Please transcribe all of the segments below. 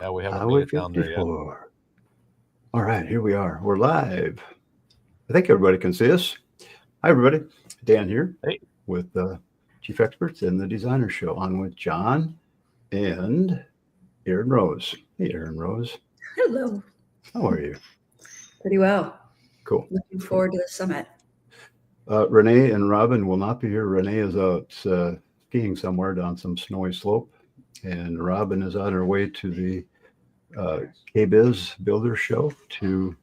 Yeah, we haven't made Highway it down there yet. 54. All right, here we are. We're live. I think everybody can see us. Hi, everybody. Dan here Hey, with the Chief Experts in the Designer Show, on with John and Aaron Rose. Hey, Aaron Rose. Hello. How are you? Pretty well. Cool. Looking forward to the summit. Renee and Robin will not be here. Renee is out skiing somewhere down some snowy slope, and Robin is on her way to the K-Biz Builder Show to,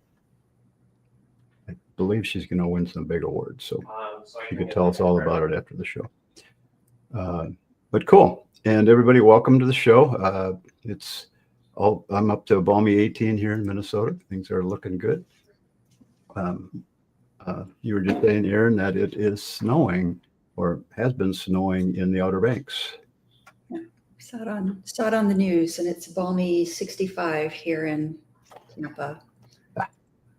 I believe she's going to win some big awards. So she could tell us all about it after the show. But cool. And everybody, welcome to the show. I'm up to a balmy 18 here in Minnesota. Things are looking good. You were just saying, Aaron, that it is snowing or has been snowing in the Outer Banks. Saw it on the news, and it's balmy 65 here in Tampa.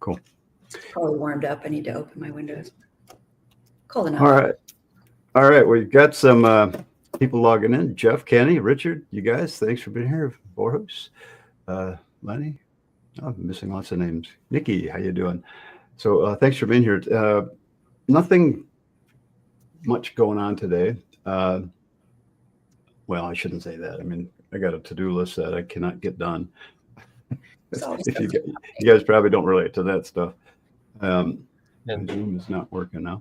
Cool. Probably warmed up. I need to open my windows. Cold enough. All right. We've got some people logging in. Jeff, Kenny, Richard, you guys, thanks for being here. Borges, Lenny. Oh, I'm missing lots of names. Nikki, how you doing? So thanks for being here. Nothing much going on today. Well, I shouldn't say that. I mean, I got a to-do list that I cannot get done. If you guys probably don't relate to that stuff. Zoom is not working now.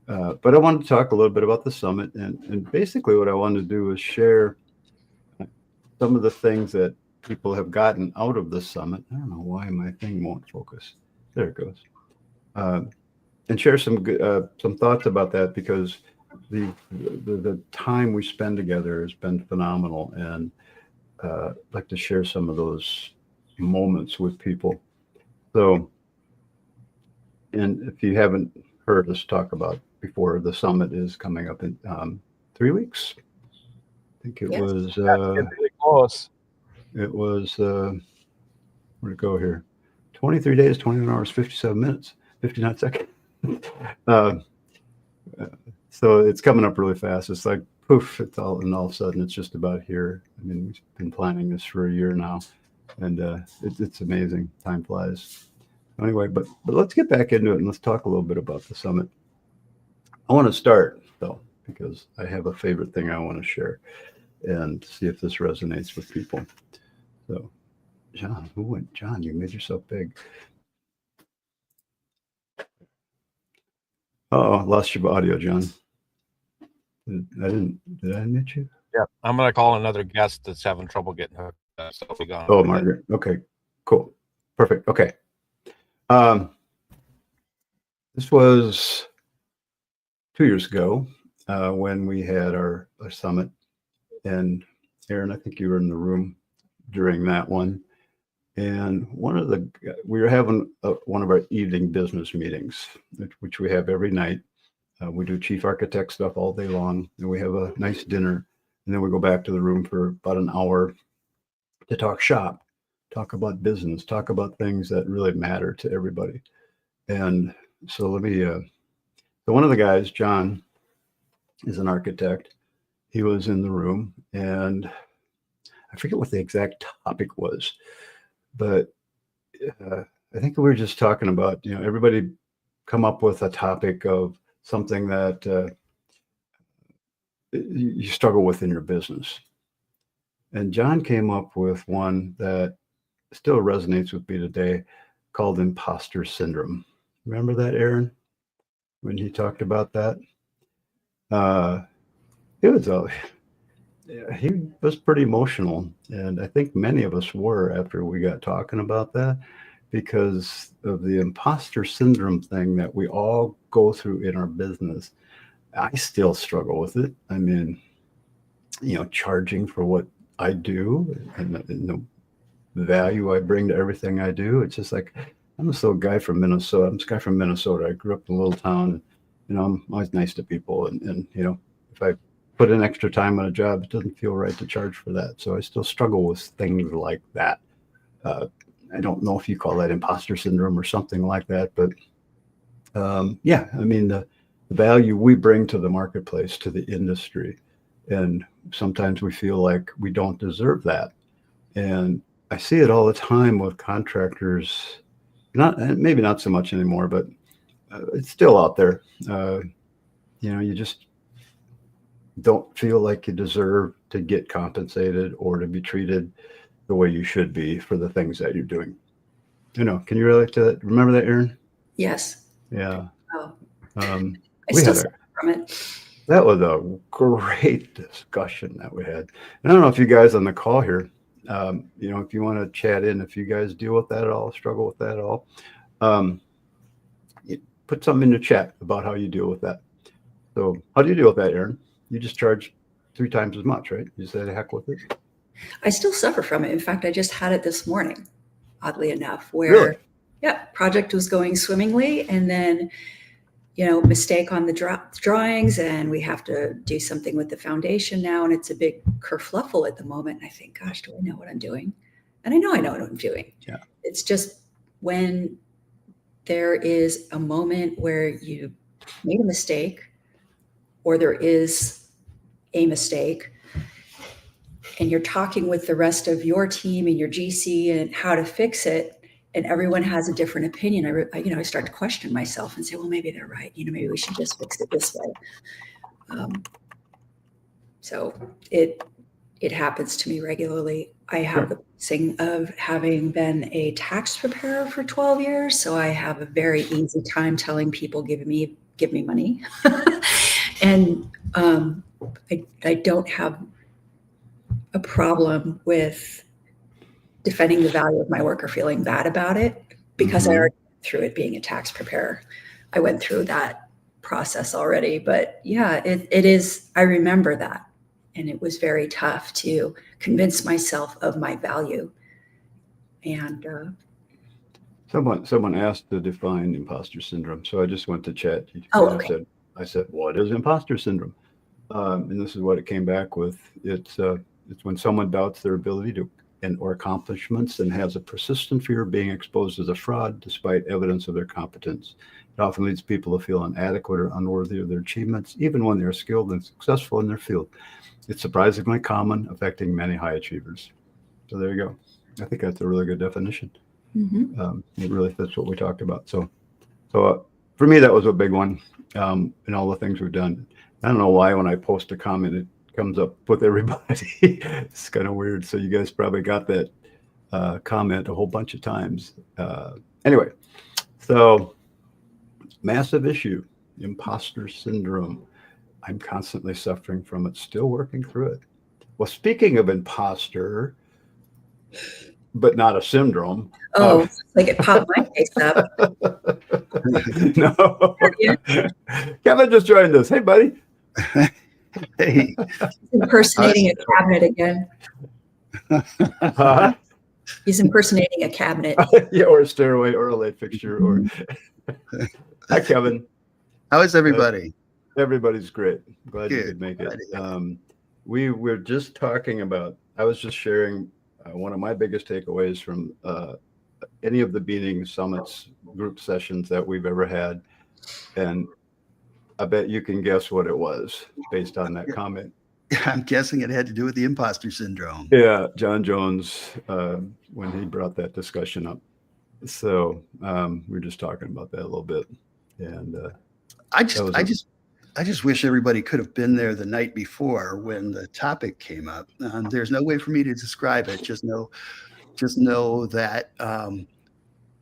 But I wanted to talk a little bit about the summit. And basically what I wanted to do is share some of the things that people have gotten out of the summit. I don't know why my thing won't focus. There it goes. And share some thoughts about that, because the time we spend together has been phenomenal, and I'd like to share some of those moments with people. So, and if you haven't heard us talk about before, the summit is coming up in 3 weeks. I think it was really close. It was where'd it go here? 23 days, 21 hours, 57 minutes, 59 seconds. So it's coming up really fast. It's like poof, all of a sudden it's just about here. I mean, we've been planning this for a year now, and it's amazing. Time flies. Anyway, but let's get back into it and let's talk a little bit about the summit. I want to start though, because I have a favorite thing I want to share and see if this resonates with people. So, John, John, you made yourself big. Oh, I lost your audio, John. Did I admit you? Yeah, I'm going to call another guest that's having trouble getting hooked up. So be gone. Oh, Margaret. Okay, cool. Perfect. Okay. This was 2 years ago when we had our summit. And Aaron, I think you were in the room during that one. And we were having one of our evening business meetings, which we have every night. We do chief architect stuff all day long, and we have a nice dinner, and then we go back to the room for about an hour to talk shop, talk about business, talk about things that really matter to everybody. And so so one of the guys, John, is an architect. He was in the room, and I forget what the exact topic was, but I think we were just talking about, everybody come up with a topic of something that you struggle with in your business. And John came up with one that still resonates with me today, called imposter syndrome. Remember that, Aaron, when he talked about that? He was pretty emotional, and I think many of us were after we got talking about that, because of the imposter syndrome thing that we all go through in our business. I still struggle with it. I mean, charging for what I do and the value I bring to everything I do. It's just like, I'm this little guy from Minnesota. I'm this guy from Minnesota. I grew up in a little town. I'm always nice to people. And if I put in extra time on a job, it doesn't feel right to charge for that. So I still struggle with things like that. I don't know if you call that imposter syndrome or something like that, but yeah, I mean, the value we bring to the marketplace, to the industry, and sometimes we feel like we don't deserve that. And I see it all the time with contractors, maybe not so much anymore, but it's still out there. You just don't feel like you deserve to get compensated or to be treated the way you should be for the things that you're doing. Can you relate to that? Remember that, Erin? Yes. Yeah. Oh, I still suffer from it. That was a great discussion that we had. And I don't know if you guys on the call here, if you want to chat in, if you guys deal with that at all, struggle with that at all, put something in the chat about how you deal with that. So how do you deal with that, Erin? You just charge 3 times as much, right? You said heck with it. I still suffer from it. In fact, I just had it this morning, oddly enough, where, Really? yeah, project was going swimmingly, and then, mistake on the drawings, and we have to do something with the foundation now, and it's a big kerfluffle at the moment. And I think, gosh, do I know what I'm doing? And I know what I'm doing. Yeah. It's just when there is a moment where you made a mistake, or there is a mistake, and you're talking with the rest of your team and your GC and how to fix it, and everyone has a different opinion, I start to question myself and say, well, maybe they're right. Maybe we should just fix it this way. So it happens to me regularly. I have the blessing of having been a tax preparer for 12 years, so I have a very easy time telling people, give me money. And I don't have a problem with defending the value of my work or feeling bad about it, because I already went through it being a tax preparer. I went through that process already. But yeah, it is, I remember that. And it was very tough to convince myself of my value. And someone asked to define imposter syndrome. So I just went to chat. okay. I said, what is imposter syndrome? And this is what it came back with. It's when someone doubts their ability to or accomplishments and has a persistent fear of being exposed as a fraud despite evidence of their competence. It often leads people to feel inadequate or unworthy of their achievements, even when they're skilled and successful in their field. It's surprisingly common, affecting many high achievers. So there you go. I think that's a really good definition. It really fits what we talked about. So for me, that was a big one in all the things we've done. I don't know why when I post a comment, it comes up with everybody. It's kind of weird. So you guys probably got that comment a whole bunch of times. Anyway, so massive issue, imposter syndrome. I'm constantly suffering from it, still working through it. Well, speaking of imposter, but not a syndrome. Oh, like it popped my face up. No. Kevin just joined us. Hey, buddy. Hey. He's impersonating a cabinet again. Huh? He's impersonating a cabinet. Yeah, or a stairway or a light fixture. Or Hi, Kevin. How is everybody? Everybody's great. Glad you Good. could make it. We were just talking about, I was just sharing one of my biggest takeaways from any of the Beating Summits group sessions that we've ever had. And I bet you can guess what it was based on that comment. I'm guessing it had to do with the imposter syndrome. Yeah, John Jones, when he brought that discussion up. So we were just talking about that a little bit. And I just wish everybody could have been there the night before when the topic came up. There's no way for me to describe it. Just know that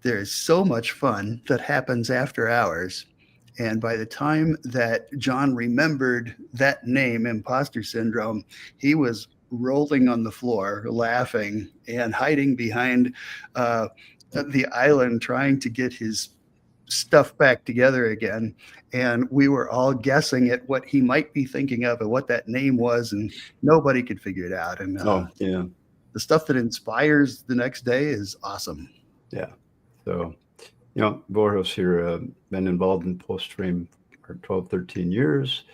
there's so much fun that happens after hours. And by the time that John remembered that name, imposter syndrome, he was rolling on the floor, laughing and hiding behind the island, trying to get his stuff back together again. And we were all guessing at what he might be thinking of and what that name was, and nobody could figure it out. And yeah, the stuff that inspires the next day is awesome. Yeah. So, Borges here, been involved in post-frame for 12, 13 years.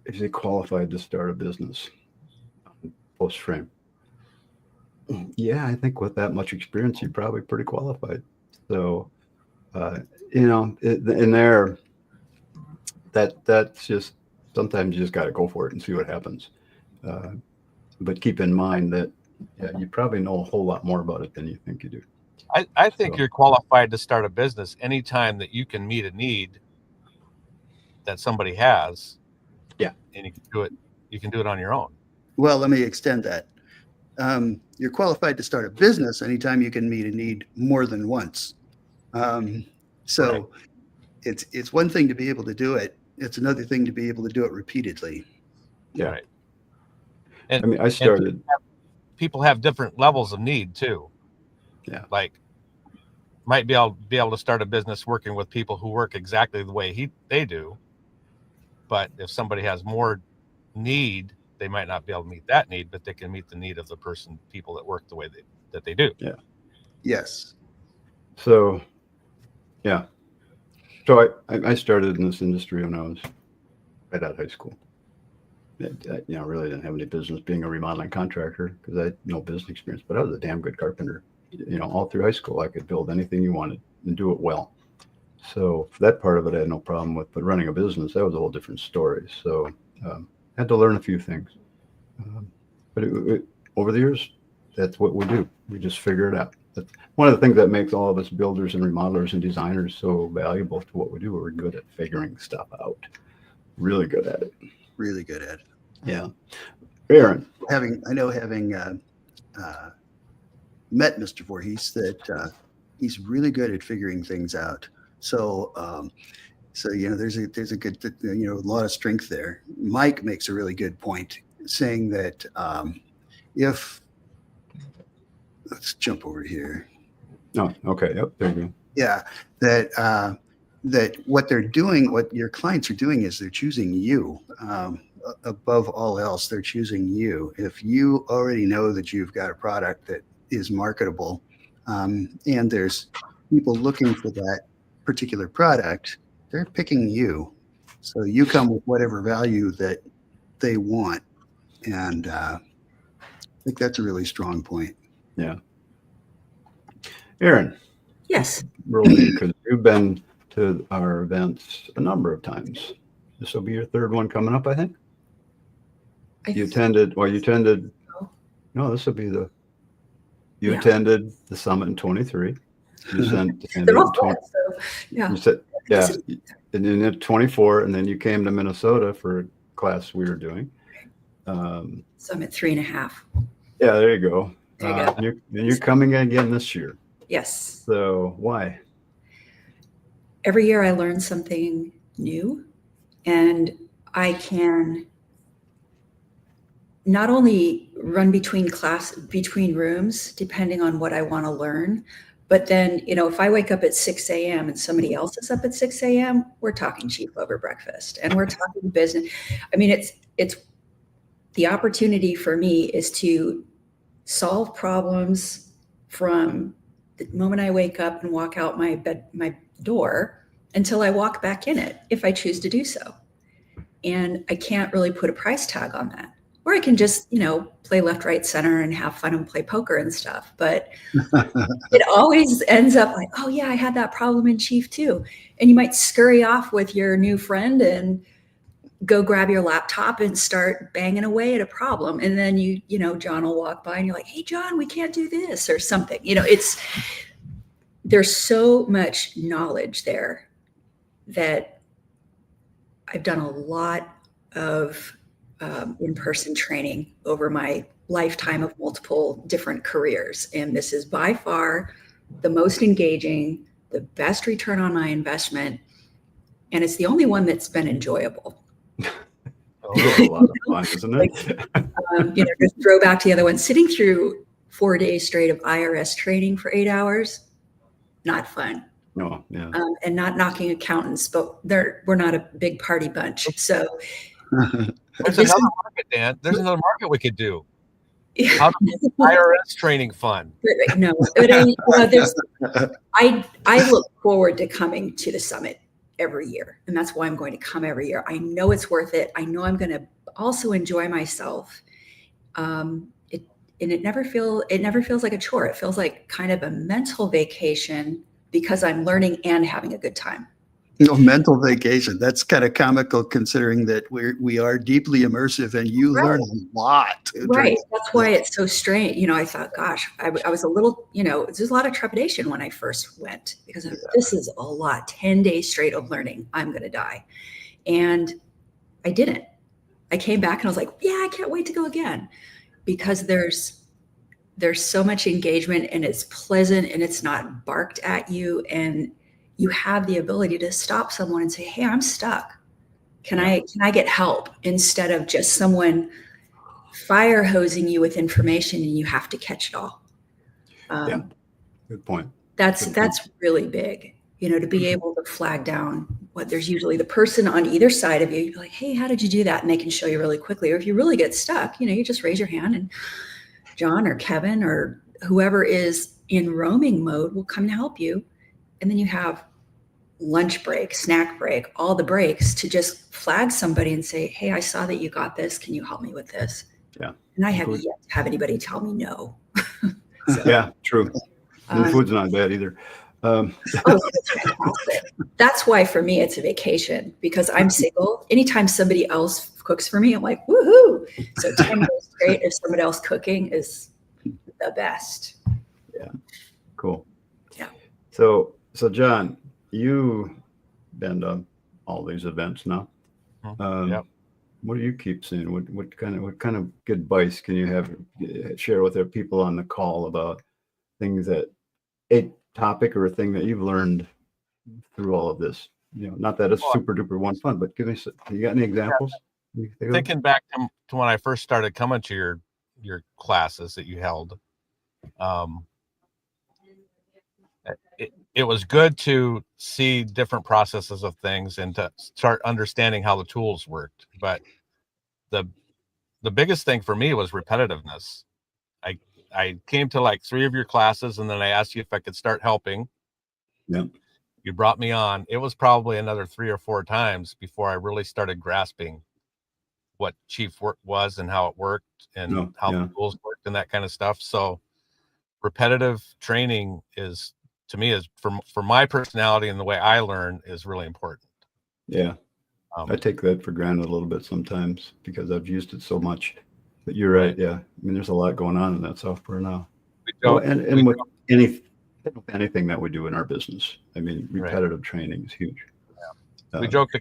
Is he qualified to start a business post-frame? Yeah, I think with that much experience, you're probably pretty qualified. So, in there, that's just, sometimes you just got to go for it and see what happens. But keep in mind that yeah, you probably know a whole lot more about it than you think you do. I think So- you're qualified to start a business anytime that you can meet a need that somebody has. Yeah. And you can do it on your own. Well, let me extend that. You're qualified to start a business anytime you can meet a need more than once. So it's one thing to be able to do it. It's another thing to be able to do it repeatedly. Yeah. Right. And I mean, I started. people have different levels of need too. Yeah. Like might be able to start a business working with people who work exactly the way they do. But if somebody has more need, they might not be able to meet that need, but they can meet the need of the people that work the way that they do. Yeah. Yes. So, yeah. So I started in this industry when I was right out of high school. I really didn't have any business being a remodeling contractor because I had no business experience, but I was a damn good carpenter. All through high school, I could build anything you wanted and do it well. So for that part of it, I had no problem with. But running a business, that was a whole different story. So I had to learn a few things. But over the years, that's what we do. We just figure it out. That's one of the things that makes all of us builders and remodelers and designers so valuable to what we do. We're good at figuring stuff out. Really good at it. Really good at it. Yeah. Aaron. Having met Mr. Voorhees, that he's really good at figuring things out. So there's a good a lot of strength there. Mike makes a really good point, saying that let's jump over here. Oh, okay. Yep. There you go. Yeah, that what they're doing, what your clients are doing, is they're choosing you above all else. They're choosing you. If you already know that you've got a product that is marketable, and there's people looking for that particular product, they're picking you. So you come with whatever value that they want, and I think that's a really strong point. Yeah. Aaron. Yes. Because you've been to our events a number of times. This will be your third one coming up, I think. You attended. No, this will be you attended the summit in 23. You attended They're all in 20, fun, so, yeah. You said, yeah, and then in 24, and then you came to Minnesota for a class we were doing. So I'm at 3.5. Yeah, there you go. There you go. You're coming again this year. Yes. So why? Every year I learn something new, and I can not only run between rooms, depending on what I want to learn, but then, if I wake up at 6 a.m. and somebody else is up at 6 a.m., we're talking cheap over breakfast and we're talking business. I mean, it's the opportunity for me is to solve problems from the moment I wake up and walk out my door until I walk back in it, if I choose to do so. And I can't really put a price tag on that. Or I can just, play left, right, center and have fun and play poker and stuff. But it always ends up like, oh yeah, I had that problem in Chief too. And you might scurry off with your new friend and go grab your laptop and start banging away at a problem. And then John will walk by and you're like, hey, John, we can't do this or something. There's so much knowledge there that I've done a lot of in-person training over my lifetime of multiple different careers. And this is by far the most engaging, the best return on my investment. And it's the only one that's been enjoyable. That's a lot of fun, isn't it? Just throw back to the other one, sitting through 4 days straight of IRS training for 8 hours, not fun. No, yeah. And not knocking accountants, but we're not a big party bunch. So there's another market, Dan. There's another market we could do. How to make IRS training fun. No, but I look forward to coming to the summit every year, and that's why I'm going to come every year. I know it's worth it. I know I'm going to also enjoy myself. It never feels like a chore. It feels like kind of a mental vacation because I'm learning and having a good time. Mental vacation. That's kind of comical considering that we are deeply immersive and you learn a lot. Right. That's why it's so strange. I thought, gosh, I was a little, there's a lot of trepidation when I first went because this is a lot. 10 days straight of learning. I'm going to die. And I didn't. I came back and I was like, yeah, I can't wait to go again because there's so much engagement and it's pleasant and it's not barked at you. And you have the ability to stop someone and say, hey, I'm stuck. Can I get help? Instead of just someone fire hosing you with information and you have to catch it all. Yeah, good point. That's really big, to be able to flag down what there's usually the person on either side of you. You're like, hey, how did you do that? And they can show you really quickly. Or if you really get stuck, you just raise your hand and John or Kevin or whoever is in roaming mode will come to help you. And then you have lunch break, snack break, all the breaks to just flag somebody and say, hey, I saw that you got this. Can you help me with this? Yeah. And I have yet to have anybody tell me no. So, yeah, true. And the food's not bad either. It's fantastic. That's why for me, it's a vacation because I'm single. Anytime somebody else cooks for me, I'm like, woohoo. So 10 days straight if somebody else cooking is the best. Yeah. Cool. Yeah. So John, you've been to all these events now. What do you keep seeing? What kind of good advice can you share with our people on the call about things that a topic or a thing that you've learned through all of this? Not that it's super duper one fun, but give me you got any examples? Thinking back to when I first started coming to your classes that you held, it was good to see different processes of things and to start understanding how the tools worked. But the biggest thing for me was repetitiveness. I came to like 3 of your classes and then I asked you if I could start helping. Yeah. You brought me on. It was probably another 3 or 4 times before I really started grasping what chief work was and how it worked and how the tools worked and that kind of stuff. So repetitive training is, to me, is for my personality and the way I learn is really important. Yeah. I take that for granted a little bit sometimes because I've used it so much. But you're right. Yeah. I mean, there's a lot going on in that software now. And with anything that we do in our business, I mean, repetitive training is huge. Yeah. We joked a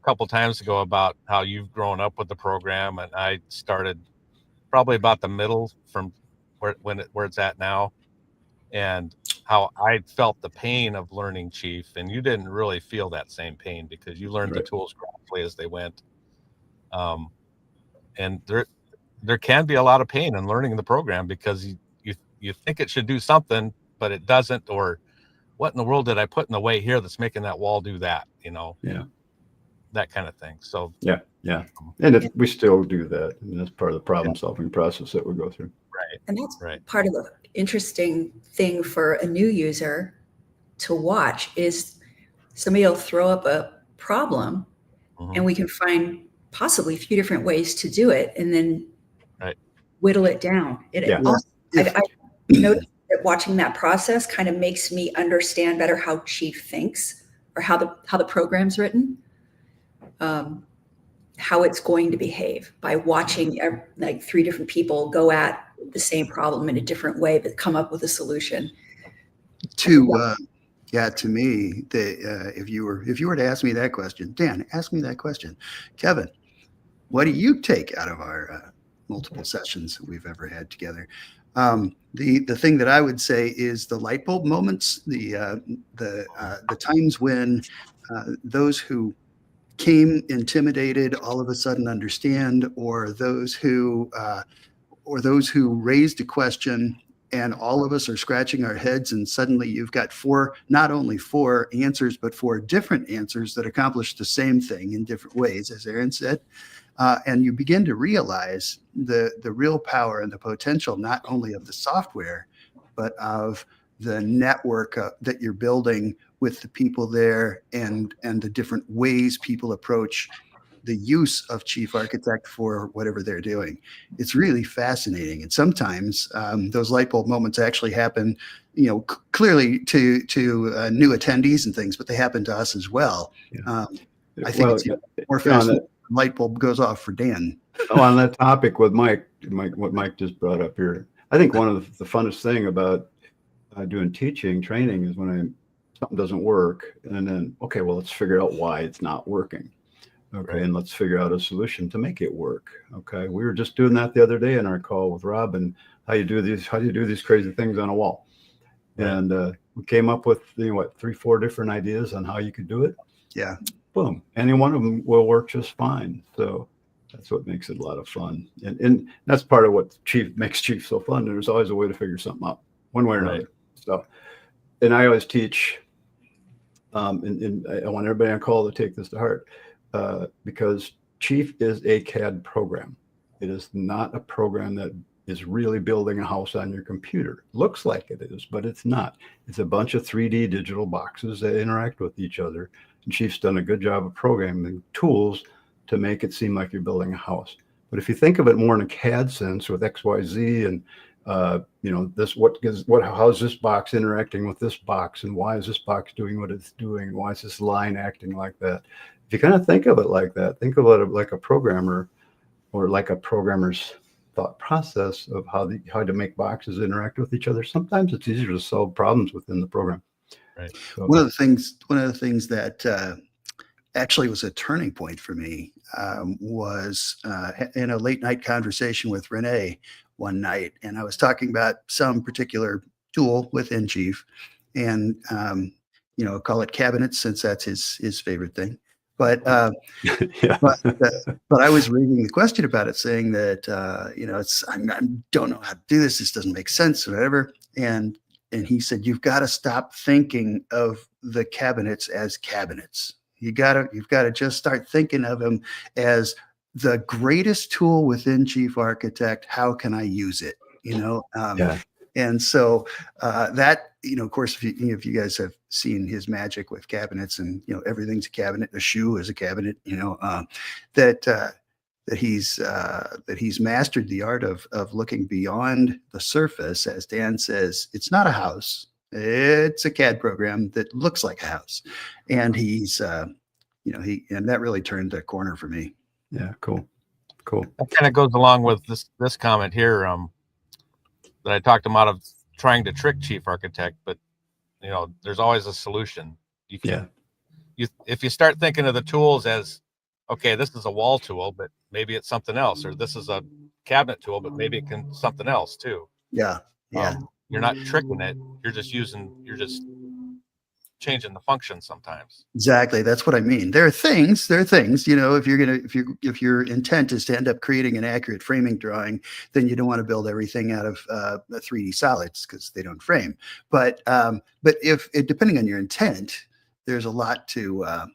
couple times ago about how you've grown up with the program, and I started probably about the middle from where it's at now, and how I felt the pain of learning Chief, and you didn't really feel that same pain because you learned the tools gradually as they went. And there can be a lot of pain in learning the program because you think it should do something, but it doesn't, or what in the world did I put in the way here that's making that wall do that, that kind of thing. So yeah. And we still do that. I mean, that's part of the problem solving process that we go through. Right. And that's part of the interesting thing for a new user to watch is somebody will throw up a problem and we can find possibly a few different ways to do it and then whittle it down. I noticed that watching that process kind of makes me understand better how Chief thinks or how the program's written, how it's going to behave by watching like 3 different people go at the same problem in a different way, but come up with a solution. To me, if you were to ask me that question, Dan, ask me that question. Kevin, what do you take out of our multiple sessions that we've ever had together? The thing that I would say is the light bulb moments, the times when those who came intimidated all of a sudden understand, or those who raised a question and all of us are scratching our heads and suddenly you've got not only 4 answers, but 4 different answers that accomplish the same thing in different ways, as Aaron said. And you begin to realize the real power and the potential, not only of the software, but of the network that you're building with the people there and the different ways people approach the use of chief architect for whatever they're doing. It's really fascinating. And sometimes those light bulb moments actually happen, clearly to new attendees and things, but they happen to us as well. Yeah. I think it's more fascinating. Light bulb goes off for Dan. On that topic with Mike, what Mike just brought up here, I think one of the funnest thing about doing teaching training is when something doesn't work, and then, okay, well, let's figure out why it's not working. Okay, and let's figure out a solution to make it work. Okay, we were just doing that the other day in our call with Rob, and how do you do these crazy things on a wall? Right. And we came up with 3-4 different ideas on how you could do it. Yeah. Boom. Any one of them will work just fine. So that's what makes it a lot of fun. And that's part of what makes Chief so fun. There's always a way to figure something out one way or another. So, and I always teach, and I want everybody on call to take this to heart, because Chief is a CAD program. It is not a program that is really building a house on your computer. Looks like it is, but it's not. It's a bunch of 3D digital boxes that interact with each other. And Chief's done a good job of programming tools to make it seem like you're building a house. But if you think of it more in a CAD sense with XYZ and how is this box interacting with this box, and why is this box doing what it's doing, and why is this line acting like that? If you kind of think of it like that, think about it like a programmer, or like a programmer's thought process of how to make boxes interact with each other. Sometimes it's easier to solve problems within the program. Right. So, one of the things that actually was a turning point for me was in a late night conversation with Renee one night, and I was talking about some particular tool within Chief, and call it cabinets since that's his favorite thing. But yeah. but I was reading the question about it, saying that I don't know how to do this. This doesn't make sense, or whatever. And he said, you've got to stop thinking of the cabinets as cabinets. You've got to just start thinking of them as the greatest tool within Chief Architect. How can I use it? Yeah. And so that, of course, if you guys have seen his magic with cabinets, and everything's a cabinet, a shoe is a cabinet, that he's mastered the art of looking beyond the surface. As Dan says, it's not a house; it's a CAD program that looks like a house, and he's and that really turned the corner for me. Yeah, cool. That kind of goes along with this comment here. That I talked him out of trying to trick Chief Architect, but there's always a solution. If you start thinking of the tools as, okay, this is a wall tool, but maybe it's something else, or this is a cabinet tool, but maybe it can something else too. Yeah. You're not tricking it. You're just changing the function sometimes. Exactly. That's what I mean. There are things, if your intent is to end up creating an accurate framing drawing, then you don't want to build everything out of 3D solids because they don't frame. But depending on your intent, there's a lot that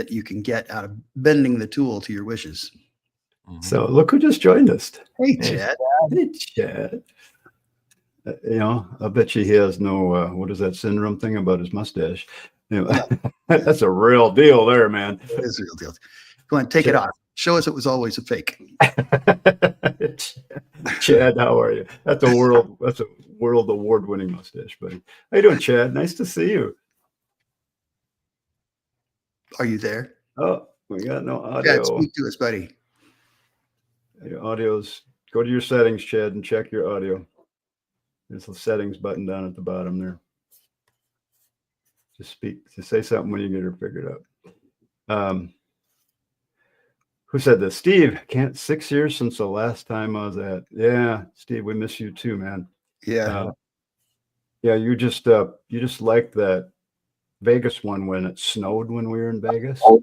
you can get out of bending the tool to your wishes. Mm-hmm. So look who just joined us. Hey, Chad. Hey, Chad. I bet you he has no, what is that syndrome thing about his mustache? That's a real deal there, man. It is a real deal. Go on, take it off. Show us it was always a fake. Chad, how are you? That's a world award-winning mustache, buddy. How you doing, Chad? Nice to see you. Are you there? Oh, we got no audio. Chad, speak to us, buddy. Your audio's, go to your settings, Chad, and check your audio. There's the settings button down at the bottom there. Just say something when you get her figured out. Who said this? Steve, 6 years since the last time I was at. Yeah, Steve, we miss you too, man. Yeah. You just like that Vegas one when it snowed when we were in Vegas. I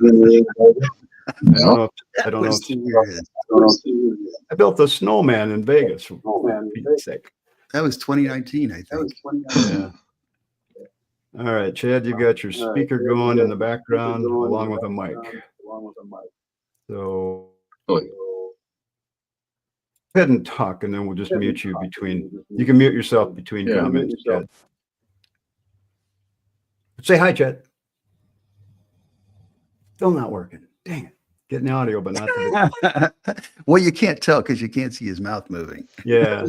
don't know. I built a snowman in Vegas. For Pete's sake. That was 2019, I think. Yeah. All right, Chad, you got your speaker going in the background along with a mic. So go ahead and talk, and then we'll just mute you between. You can mute yourself between comments, Chad. Say hi, Chad. Still not working. Dang it. Getting the audio, but not the video. Well, you can't tell because you can't see his mouth moving. Yeah.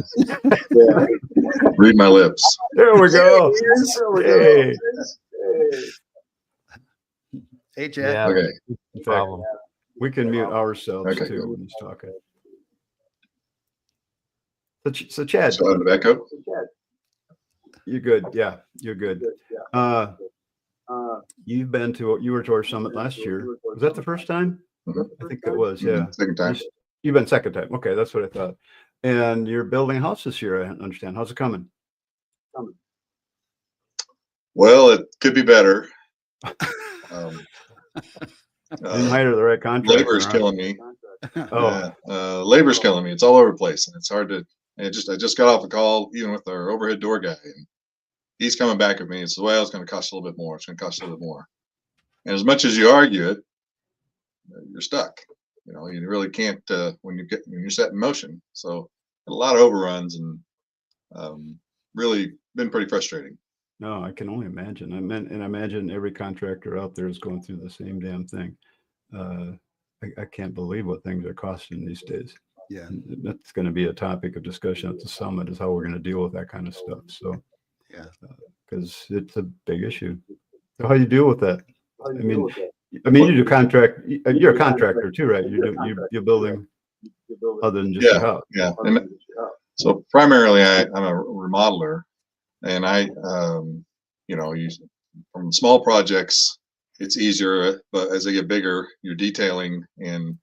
Read my lips. There we go. Hey. Hey, Chad. Yeah, Okay. In fact, problem. we can mute ourselves Okay, too good. when he's talking. So Chad, So out of echo. you're good. Yeah, you're good. You were to our summit last year. Was that the first time? Mhm. I think it was. Yeah. Second time. You've been second time. Okay, that's what I thought. And you're building a house this year. I understand. How's it coming? Well, it could be better. Didn't hire the right contractor. Labor's huh? killing me. Oh, Labor's killing me. It's all over the place, and it's hard to. I just got off a call even with our overhead door guy, and he's coming back at me. He says, "Well, it's going to cost a little bit more. It's going to cost a little bit more." And as much as you argue it, you're stuck. You know, you really can't when you're set in motion. So a lot of overruns and really been pretty frustrating. no, I can only imagine. I imagine every contractor out there is going through the same damn thing. I can't believe what things are costing these days. Yeah. And that's going to be a topic of discussion at the summit, is how we're going to deal with that kind of stuff. So, Yeah. Because it's a big issue. So how do you deal with that? I mean, you do contract. You're a contractor too, right? You're building other than just Yeah, your house. yeah. And so primarily, I'm a remodeler, and from small projects, it's easier. But as they get bigger, you're detailing and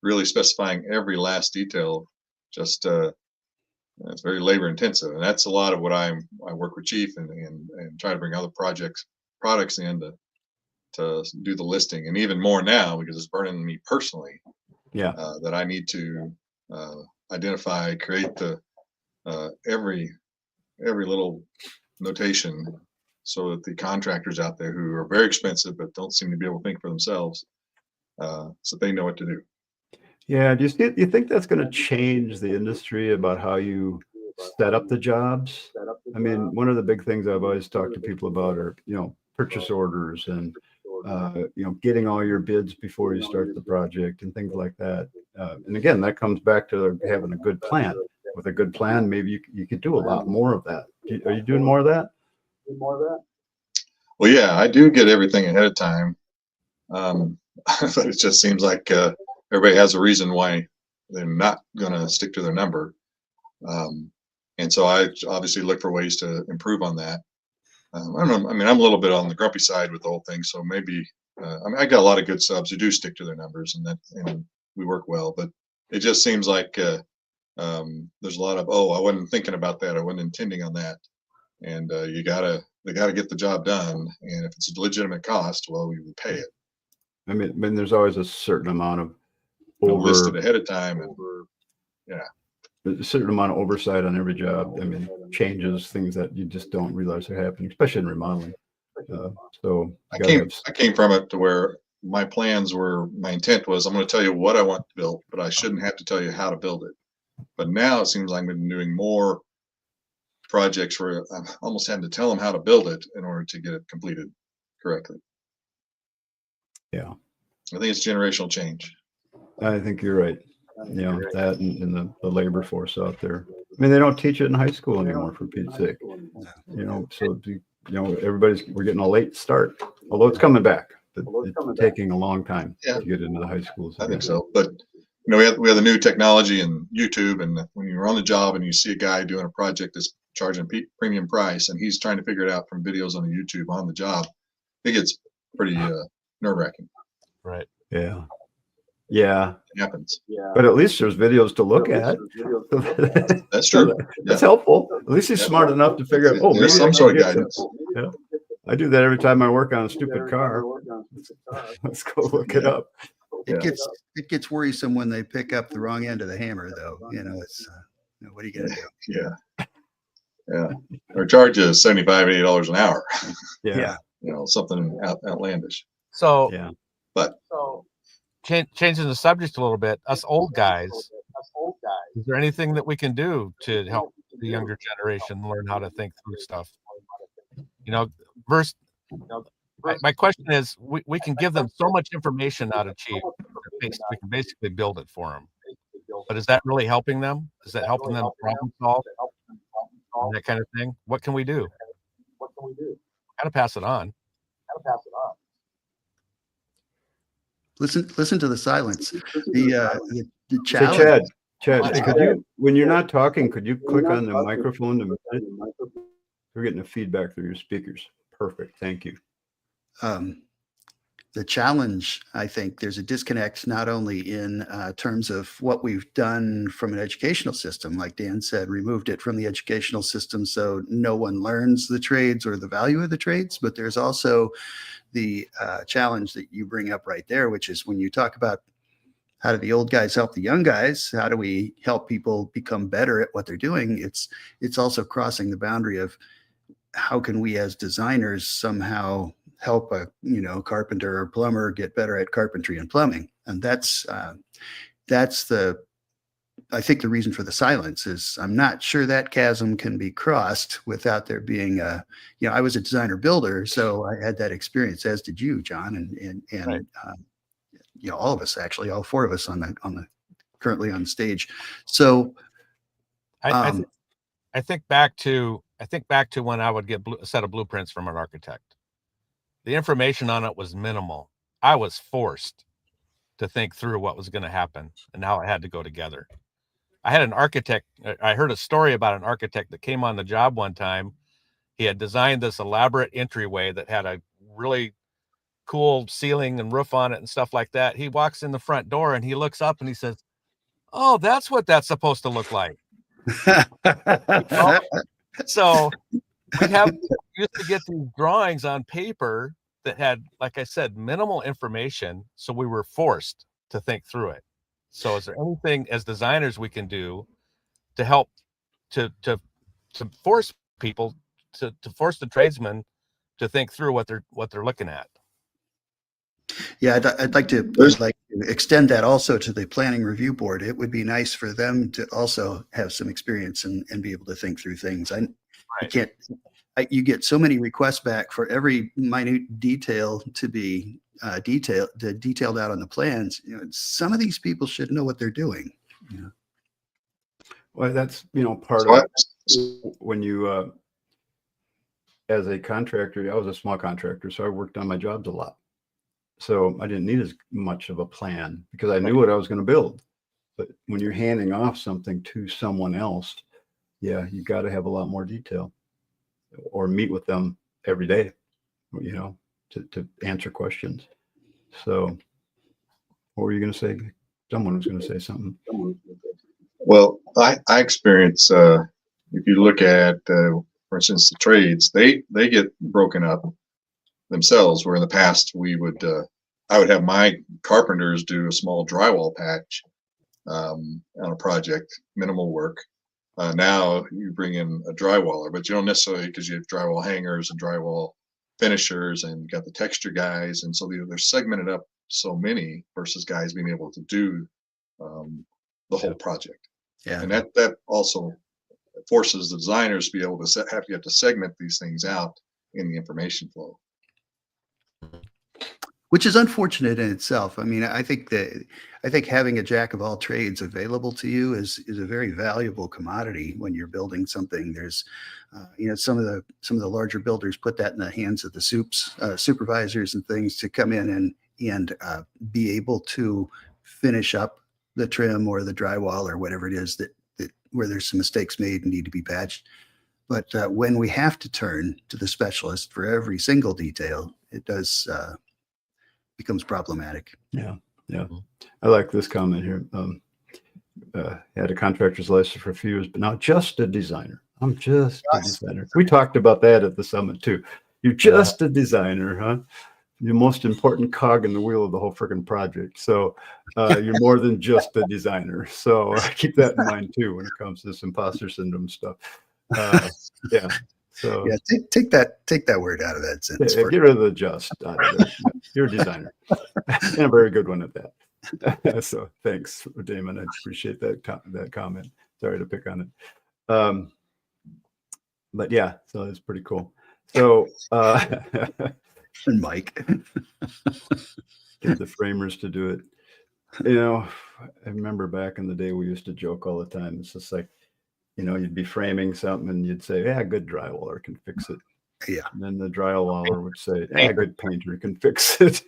really specifying every last detail. Just it's very labor intensive, and that's a lot of what I work with Chief and try to bring other products in to do the listing, and even more now because it's burning me personally. Yeah. That I need to identify, create the every little notation so that the contractors out there who are very expensive but don't seem to be able to think for themselves, so they know what to do. Yeah. Do you think that's going to change the industry about how you set up the jobs? I mean, one of the big things I've always talked to people about are, purchase orders and, getting all your bids before you start the project and things like that. And again, that comes back to having a good plan. With a good plan, maybe you could do a lot more of that. Are you doing more of that? Well, yeah, I do get everything ahead of time, but it just seems like everybody has a reason why they're not going to stick to their number, and so I obviously look for ways to improve on that. I don't know. I mean, I'm a little bit on the grumpy side with the whole thing, so maybe I got a lot of good subs who do stick to their numbers, and we work well. But it just seems like there's a lot of, I wasn't thinking about that, I wasn't intending on that, and they gotta get the job done, and if it's a legitimate cost, well, we will pay it. I mean, there's always a certain amount of Listed ahead of time, and a certain amount of oversight on every job. I mean, changes, things that you just don't realize are happening, especially in remodeling. So I came from it to where my intent was, I'm going to tell you what I want built, but I shouldn't have to tell you how to build it. But now it seems like I've been doing more projects where I've almost had to tell them how to build it in order to get it completed correctly. Yeah. I think it's generational change. I think you're right. That and the labor force out there. I mean, they don't teach it in high school anymore, for Pete's sake. So we're getting a late start, although it's coming back, but it's taking a long time to get into the high schools. I think so, but we have the new technology and YouTube, and when you're on the job and you see a guy doing a project that's charging premium price, and he's trying to figure it out from videos on the YouTube on the job, it gets pretty nerve-wracking. Right. Yeah. Yeah. It happens. But at least there's videos to look at. That's true. That's helpful. At least he's smart enough to figure out, There's some sort of guidance. Yeah. I do that every time I work on a stupid car. Let's go look it up. It gets worrisome when they pick up the wrong end of the hammer, though. It's what are you gonna do? Yeah. Our charge is $75, $80 an hour. Yeah. Something outlandish. So yeah. But changing the subject a little bit, us old guys, is there anything that we can do to help the younger generation learn how to think through stuff? First, my question is, we can give them so much information now to cheap. We can basically build it for them. But is that really helping them? Is that helping them problem solve and that kind of thing? What can we do? Got to pass it on. Listen to the silence. The Hey, challenge. Chad, could you, when you're not talking, could you click on the microphone to mute it? We're getting the feedback through your speakers. Perfect. Thank you. The challenge, I think there's a disconnect not only in terms of what we've done from an educational system, like Dan said, removed it from the educational system so no one learns the trades or the value of the trades, but there's also the challenge that you bring up right there, which is when you talk about how do the old guys help the young guys, how do we help people become better at what they're doing? It's also crossing the boundary of how can we as designers somehow help a carpenter or plumber get better at carpentry and plumbing. And that's I think the reason for the silence is I'm not sure that chasm can be crossed without there being I was a designer builder, so I had that experience, as did you, John, and Right. All of us, actually, all four of us on the currently on stage. So I think back to when I would get a set of blueprints from an architect. The information on it was minimal. I was forced to think through what was going to happen and how it had to go together. I had an architect. I heard a story about an architect that came on the job one time. He had designed this elaborate entryway that had a really cool ceiling and roof on it and stuff like that. He walks in the front door and he looks up and he says, "Oh, that's what that's supposed to look like." So we used to get these drawings on paper that had, like I said, minimal information. So we were forced to think through it. So is there anything as designers we can do to help to force people to force the tradesmen to think through what they're looking at? Yeah, I'd like to extend that also to the planning review board. It would be nice for them to also have some experience and be able to think through things. You get so many requests back for every minute detail to be detailed out on the plans. Some of these people should know what they're doing. Well, that's, part of when you, as a contractor, I was a small contractor, so I worked on my jobs a lot. So I didn't need as much of a plan because I knew what I was going to build. But when you're handing off something to someone else, yeah, you got to have a lot more detail or meet with them every day, to answer questions. So what were you going to say? Someone was going to say something. Well, I experience, if you look at, for instance, the trades, they get broken up themselves, where in the past I would have my carpenters do a small drywall patch on a project, minimal work. Now you bring in a drywaller, but you don't necessarily, because you have drywall hangers and drywall finishers and you got the texture guys, and so they're segmented up so many versus guys being able to do the whole project. Yeah, and that also forces the designers to be able to have to segment these things out in the information flow, which is unfortunate in itself. I mean, I think having a jack of all trades available to you is a very valuable commodity when you're building something. There's, some of the larger builders put that in the hands of the supervisors and things to come in and be able to finish up the trim or the drywall or whatever it is that where there's some mistakes made and need to be patched. But when we have to turn to the specialist for every single detail, it does becomes problematic. Yeah. I like this comment here. Had a contractor's license for a few years, but now just a designer. I'm just a designer. We talked about that at the summit too. You're just a designer, huh? The most important cog in the wheel of the whole freaking project. So you're more than just a designer. So keep that in mind too when it comes to this imposter syndrome stuff. Yeah. So yeah, take that word out of that sentence. Get rid of the just out of it. You're a designer, and a very good one at that. So thanks, Damon. I appreciate that comment. Sorry to pick on it. But yeah, so it's pretty cool. So And Mike. Get the framers to do it. You know, I remember back in the day, we used to joke all the time. It's just like, you know, you'd be framing something and you'd say, yeah, good drywall can fix it. Yeah. And then the drywall would say, yeah, good painter can fix it.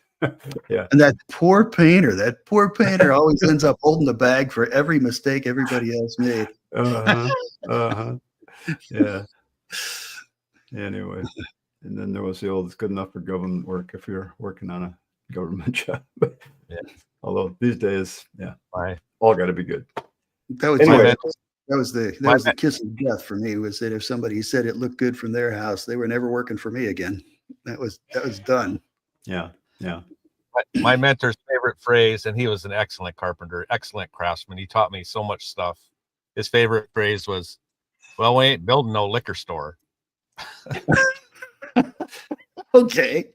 Yeah. And that poor painter always ends up holding the bag for every mistake everybody else made. Yeah. Anyway, and then there was the old, it's good enough for government work if you're working on a government job. Yeah. Although these days, yeah, Right. all got to be good. That was Anyway. that was the kiss of death for me, was that if somebody said it looked good from their house, they were never working for me again. That was done. Yeah. Yeah. My mentor's favorite phrase, and he was an excellent carpenter, excellent craftsman. He taught me so much stuff. His favorite phrase was, well, we ain't building no liquor store. Okay.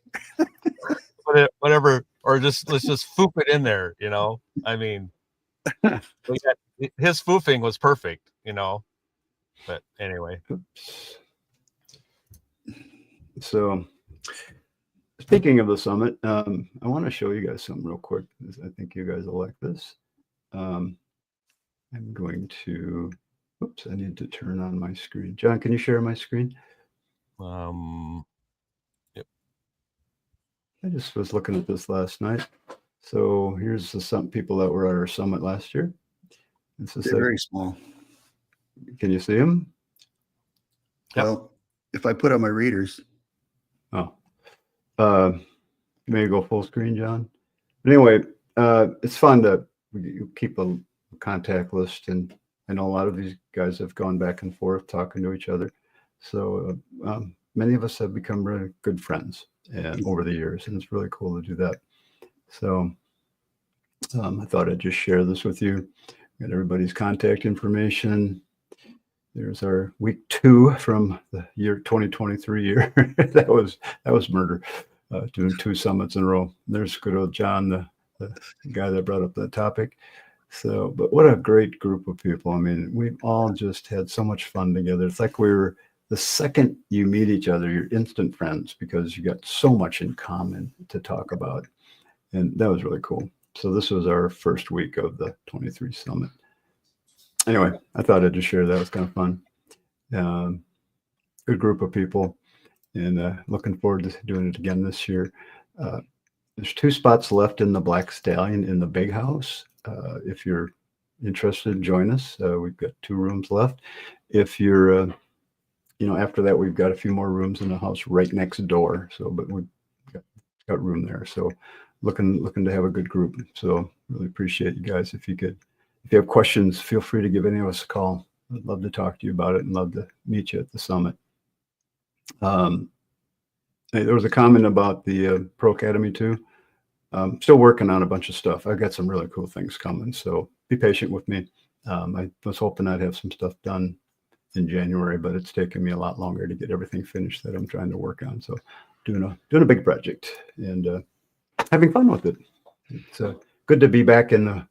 Whatever, or let's just foop it in there, you know. I mean, his foofing was perfect, you know. But anyway. So, speaking of the summit, I want to show you guys something real quick. I think you guys will like this. I'm going to, oops, I need to turn on my screen. John, can you share my screen? Yep. I just was looking at this last night. So here's some people that were at our summit last year. They're very small. Can you see them? Yep. Well, if I put on my readers. Oh, maybe go full screen, John. But anyway, it's fun to you keep a contact list, and I know a lot of these guys have gone back and forth talking to each other. So many of us have become really good friends over the years, and it's really cool to do that. So I thought I'd just share this with you. Got everybody's contact information. There's our week 2 from the year 2023 year. that was murder, doing 2 summits in a row. There's good old John, the guy that brought up that topic. So, but what a great group of people. I mean, we've all just had so much fun together. It's like we were, the second you meet each other, you're instant friends because you got so much in common to talk about. And that was really cool. So this was our first week of the 23 summit. Anyway, I thought I'd just share that. It was kind of fun. Good group of people, and looking forward to doing it again this year. There's 2 spots left in the Black Stallion in the big house. If you're interested, join us. We've got 2 rooms left. If you're, after that, we've got a few more rooms in the house right next door. So, but we've got room there. So, looking to have a good group. So, really appreciate you guys. If you have questions, feel free to give any of us a call. I'd love to talk to you about it and love to meet you at the summit. There was a comment about the Pro Academy too. Still working on a bunch of stuff. I've got some really cool things coming, so be patient with me. I was hoping I'd have some stuff done in January, but it's taken me a lot longer to get everything finished that I'm trying to work on. So doing a big project and having fun with it. It's good to be back in the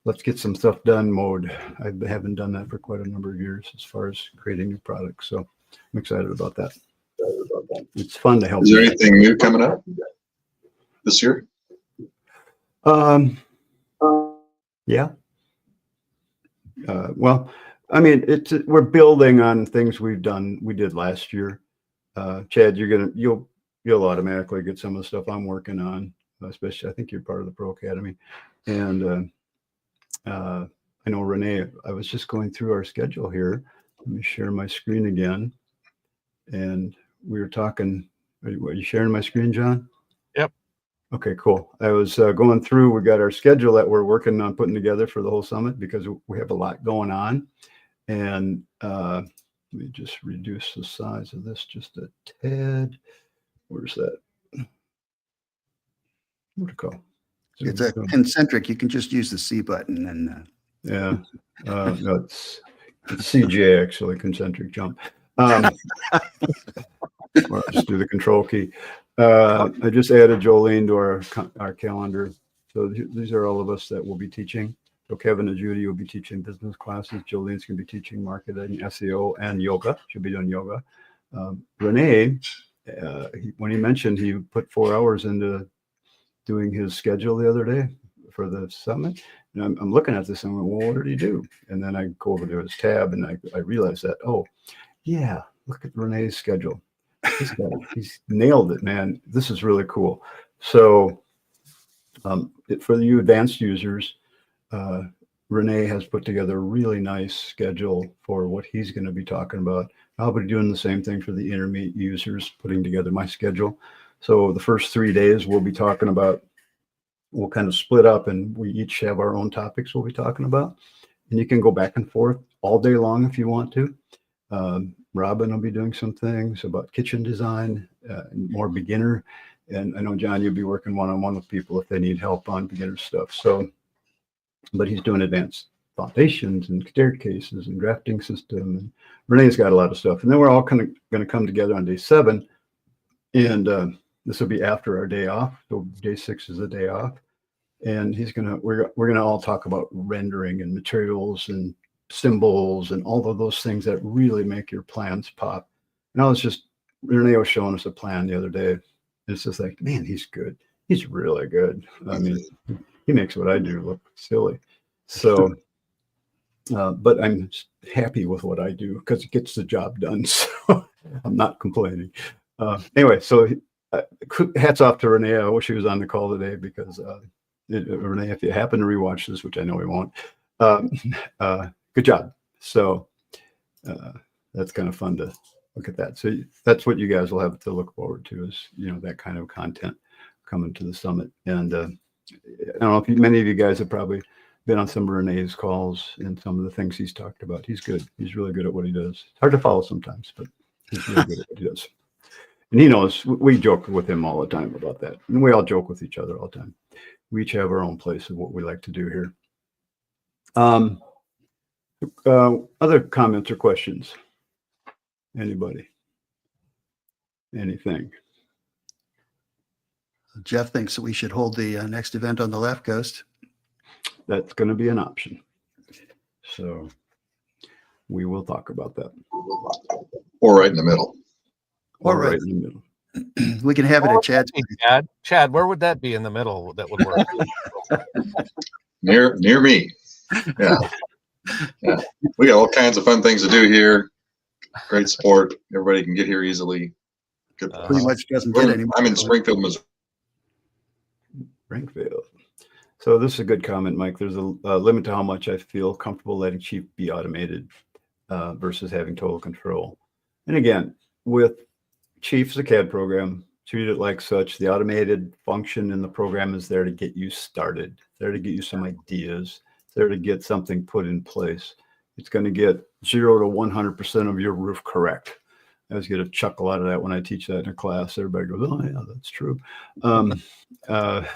let's get some stuff done mode. I haven't done that for quite a number of years as far as creating new products. So I'm excited about that. It's fun to help. Is there anything new coming up this year? Yeah. Well, I mean, we're building on things we did last year. Chad, you'll automatically get some of the stuff I'm working on, especially I think you're part of the Pro Academy. And I know Renee, I was just going through our schedule here. Let me share my screen again. And we were talking, are you sharing my screen, John? Yep. Okay, cool. I was going through, we got our schedule that we're working on putting together for the whole summit because we have a lot going on. And let me just reduce the size of this just a tad. Where's that? Where'd it go? It's a concentric. You can just use the C button and. Yeah, no, it's CJ actually, concentric jump. Or just do the control key. I just added Jolene to our calendar. So these are all of us that will be teaching. So Kevin and Judy will be teaching business classes. Jolene's going to be teaching marketing, SEO, and yoga. She'll be doing yoga. Renee when he mentioned he put 4 hours into doing his schedule the other day for the summit, and I'm looking at this and I'm like, well, what did he do? And then I go over to his tab and I realized that, oh, yeah, look at Renee's schedule. This guy, he's nailed it, man. This is really cool. So for you advanced users, Renee has put together a really nice schedule for what he's going to be talking about. I'll be doing the same thing for the intermediate users, putting together my schedule. So the first 3 days we'll be talking about, we'll kind of split up and we each have our own topics we'll be talking about. And you can go back and forth all day long if you want to. Robin will be doing some things about kitchen design, more beginner. And I know, John, you'll be working one-on-one with people if they need help on beginner stuff. So, but he's doing advanced foundations and staircases and drafting system. And Renee's got a lot of stuff. And then we're all kind of going to come together on day 7. And this will be after our day off. So day 6 is a day off. And we're going to all talk about rendering and materials and symbols and all of those things that really make your plans pop. And Renee was showing us a plan the other day. It's just like, man, he's good. He's really good. I mean, he makes what I do look silly. So, but I'm happy with what I do because it gets the job done. So I'm not complaining. Anyway, so hats off to Renee. I wish she was on the call today because Renee, if you happen to rewatch this, which I know we won't, good job. So that's kind of fun to look at that. So that's what you guys will have to look forward to is, that kind of content coming to the summit. And I don't know if many of you guys have probably been on some of Renee's calls and some of the things he's talked about. He's good. He's really good at what he does. It's hard to follow sometimes, but he's really good at what he does. And he knows we joke with him all the time about that. And we all joke with each other all the time. We each have our own place of what we like to do here. Other comments or questions? Anybody? Anything? Jeff thinks that we should hold the next event on the left coast. That's going to be an option. So we will talk about that. Or right in the middle. Or right in the middle. We can have it at Chad's. Chad, where would that be in the middle that would work? Near me. Yeah. Yeah. We got all kinds of fun things to do here. Great support. Everybody can get here easily. Good. Pretty much doesn't get any. I'm in Springfield, Missouri. Springfield. So this is a good comment, Mike. There's a limit to how much I feel comfortable letting Chief be automated versus having total control. And again, with Chief's a CAD program, treat it like such. The automated function in the program is there to get you started, there to get you some ideas, there to get something put in place. It's going to get 0 to 100% of your roof correct. I always get a chuckle out of that when I teach that in a class. Everybody goes, oh yeah, that's true. But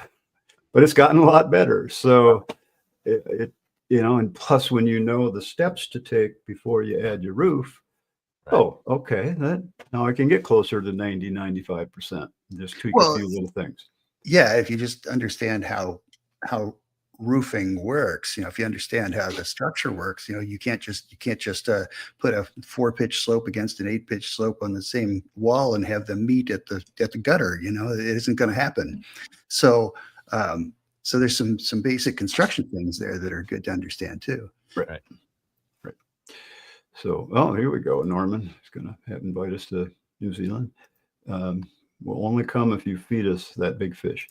it's gotten a lot better. So and plus when you know the steps to take before you add your roof, right. Oh, okay. Now I can get closer to 90, 95%. Just tweak a few little things. Yeah, if you just understand how roofing works, if you understand how the structure works, you can't just put a 4-pitch slope against an 8-pitch slope on the same wall and have them meet at the gutter. It isn't going to happen. So there's some basic construction things there that are good to understand too. Right. So, here we go. Norman is going to invite us to New Zealand. We'll only come if you feed us that big fish.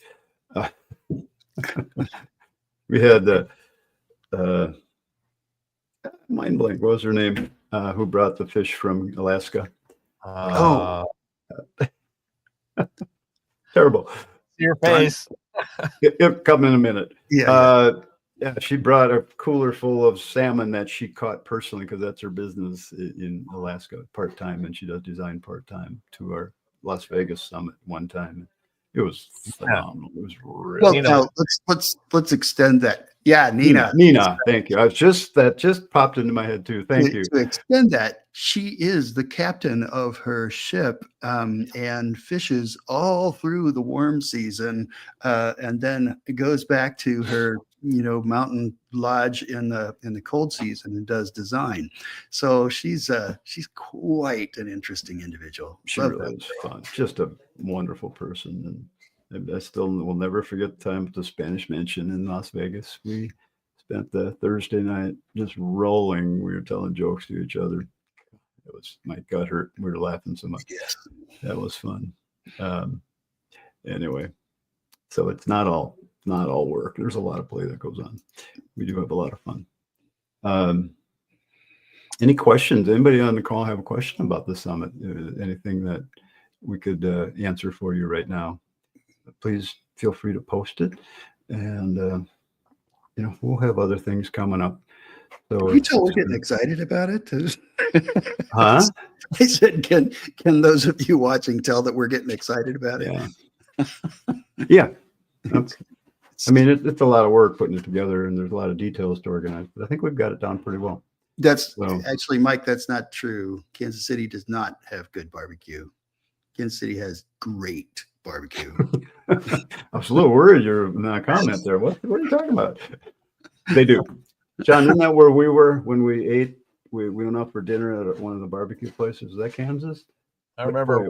We had mind blank. What was her name? Who brought the fish from Alaska? Terrible. Your face. It'll come in a minute. Yeah. Yeah, she brought a cooler full of salmon that she caught personally because that's her business in Alaska part-time, and she does design part-time to our Las Vegas summit one time. It was phenomenal. It was really now let's extend that. Yeah, Nina, thank you. That just popped into my head too. Thank you. To extend that, she is the captain of her ship and fishes all through the warm season, and then it goes back to her mountain lodge in the cold season and does design. So she's quite an interesting individual. She Love really that. is fun. Just a wonderful person. And I still will never forget the time at the Spanish Mansion in Las Vegas. We spent the Thursday night just rolling. We were telling jokes to each other. It was, my gut hurt. We were laughing so much. Yes. That was fun. Anyway, so it's not all work. There's a lot of play that goes on. We do have a lot of fun. Any questions? Anybody on the call have a question about the summit? Anything that we could answer for you right now? Please feel free to post it, and we'll have other things coming up. So Can you tell we're getting excited about it? Huh? I said, can those of you watching tell that we're getting excited about it? Yeah. Yeah. I mean, it's a lot of work putting it together, and there's a lot of details to organize, but I think we've got it down pretty well. That's So, actually, Mike, that's not true. Kansas City does not have good barbecue. Kansas City has great barbecue. I was a little worried you're in that comment there. What are you talking about? They do. John, isn't that where we were when we ate? We went out for dinner at one of the barbecue places. Is that Kansas? I remember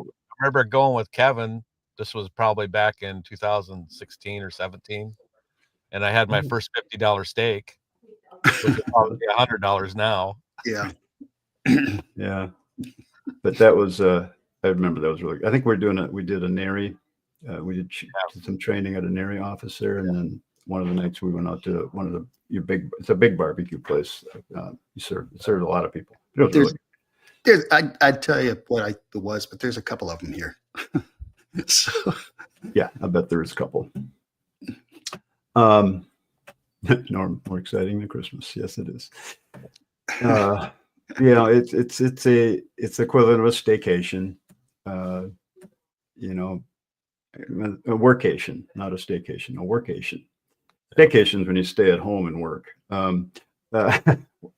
going with Kevin. This was probably back in 2016 or 17. And I had my first $50 steak, which would probably be $100 now. Yeah. Yeah. But that was, I remember that was really, I think we did a NARI. We did some training at a NARI office there. And then one of the nights we went out to one of it's a big barbecue place. You served a lot of people. It was I'd tell you what it was, but there's a couple of them here. So yeah, I bet there's a couple. More exciting than Christmas. Yes, it is. It's equivalent of a staycation. A workation, not a staycation, a workation. Staycation is when you stay at home and work. A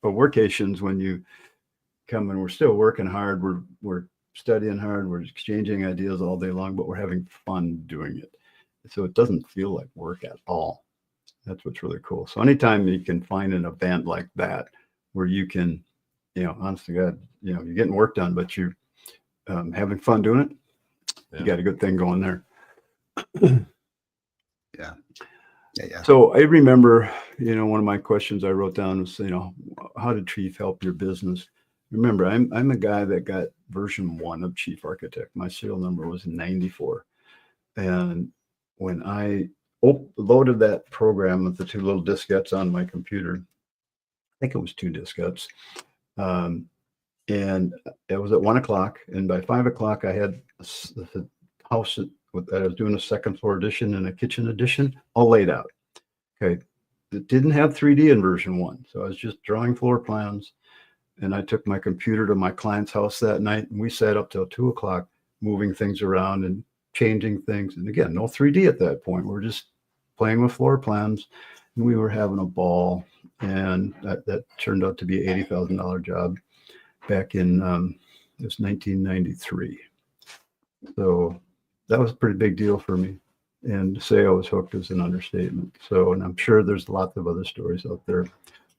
workation is when you come and we're still working hard. We're studying hard. We're exchanging ideas all day long, but we're having fun doing it. So it doesn't feel like work at all. That's what's really cool. So anytime you can find an event like that where you can, honest to God, you're getting work done, but you're having fun doing it. Yeah. You got a good thing going there. Yeah. So I remember, one of my questions I wrote down was, how did Chief help your business? Remember, I'm a guy that got version 1 of Chief Architect. My serial number was 94. And when I loaded that program with the 2 little diskettes on my computer, I think it was 2 diskettes. And it was at 1:00. And by 5:00, I had the house that I was doing a 2nd floor addition and a kitchen addition all laid out. Okay. It didn't have 3D in version 1. So I was just drawing floor plans. And I took my computer to my client's house that night, and we sat up till 2:00, moving things around and changing things. And again, no 3D at that point. We're just playing with floor plans, and we were having a ball. And that turned out to be an $80,000 job back in it was 1993. So that was a pretty big deal for me. And to say I was hooked is an understatement. So, and I'm sure there's lots of other stories out there